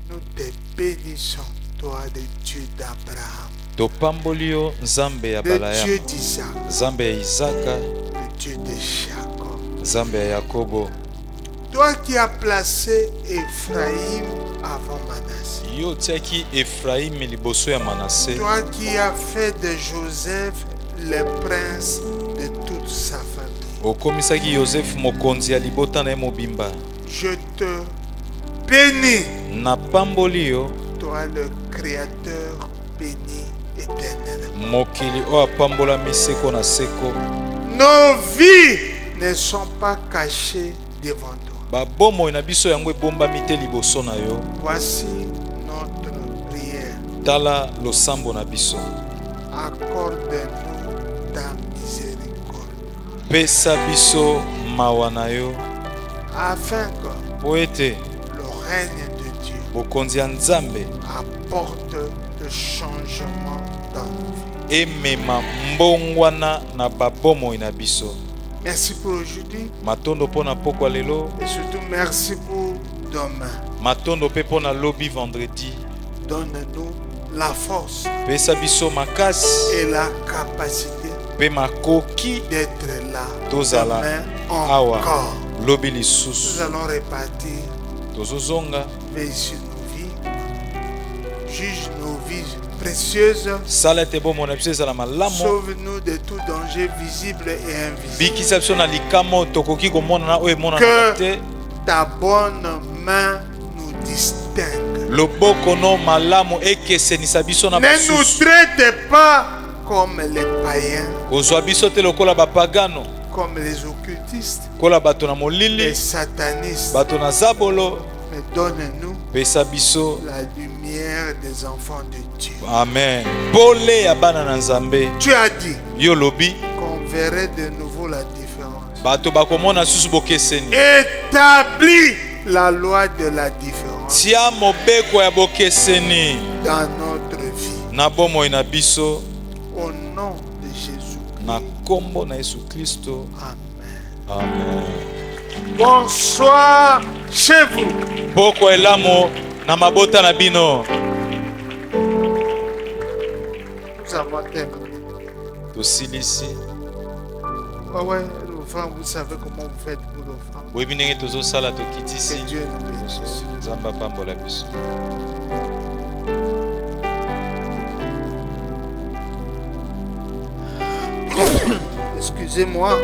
Nous te bénissons, toi, le Dieu d'Abraham, Topamboli yo Nzambe ya le Balaya, Dieu d'Isaac, Nzambe ya Isaka, le Dieu de Jacob. Nzambe ya Yakobo. Toi qui as placé Ephraïm avant Manassé. Yo tiaki Ephraim liboso ya Manassé. Toi qui as fait de Joseph le prince de toute sa famille. Okomisaki Joseph mokonzi ya libota na ye mobimba. Je te bénis, Na pamboli yo toi le Créateur béni éternellement. mokili o apambola miseko na seko. Nos vies ne sont pas cachées devant toi. Babomo na biso yango ebombami te liboso na yo. Voici notre prière. Tala losambo na biso. Accorde-nous ta miséricorde. Pesa biso mawa na yo. Afin que Po ete le règne de Dieu bokonzi ya Nzambe apporte le changement dans nos vies. emema mbongwana na babomoi na biso. Merci pour aujourd'hui Matondo po na pokwa lelo. et surtout merci pour demain. Matondo pe po na lobi vendredi. Donne-nous la force Pesa biso makasi et la capacité pe makoki d'être là tozala demain awa encore. lobi Nous lisusu. allons répartir, Tozozonga veille sur nos vies, juge nos vies précieuses, sala ete bomoi na biso ezala malamu. sauve-nous de tout danger visible et invisible. Bikisa biso na likamo tokoki komonana oyo emonanaka te. Que ta bonne main nous distingue. Loboko no malamu ekesenisa biso na Ne nous basusu. traite pas comme les païens, Kozwa biso te lokola bapagano, comme les occultistes, kola bato na les molili, satanistes, bato na zabolo. mais donne-nous Pesa biso. la lumière des enfants de Dieu. Amen. Pole ya bana na Nzambe. Tu as dit Yo lobi qu'on verrait de nouveau la différence. bato bakomona susu bokeseni. Établis la loi de la différence Tia mobeko ya bokeseni dans notre vie. na bomoi na biso Au nom de Jésus. na kombo na Yesu Kristo. Amen. Amen. Bonsoir chez vous. Boko elamo na mabota na bino. Nous avons terminé. Tosilisi. Ouais, l'offrande, vous savez comment vous faites pour l'offrande. Boyebi ndenge tozosala Que tokitisi. Dieu nous bénisse. Nzambe apambola biso. Excusez-moi.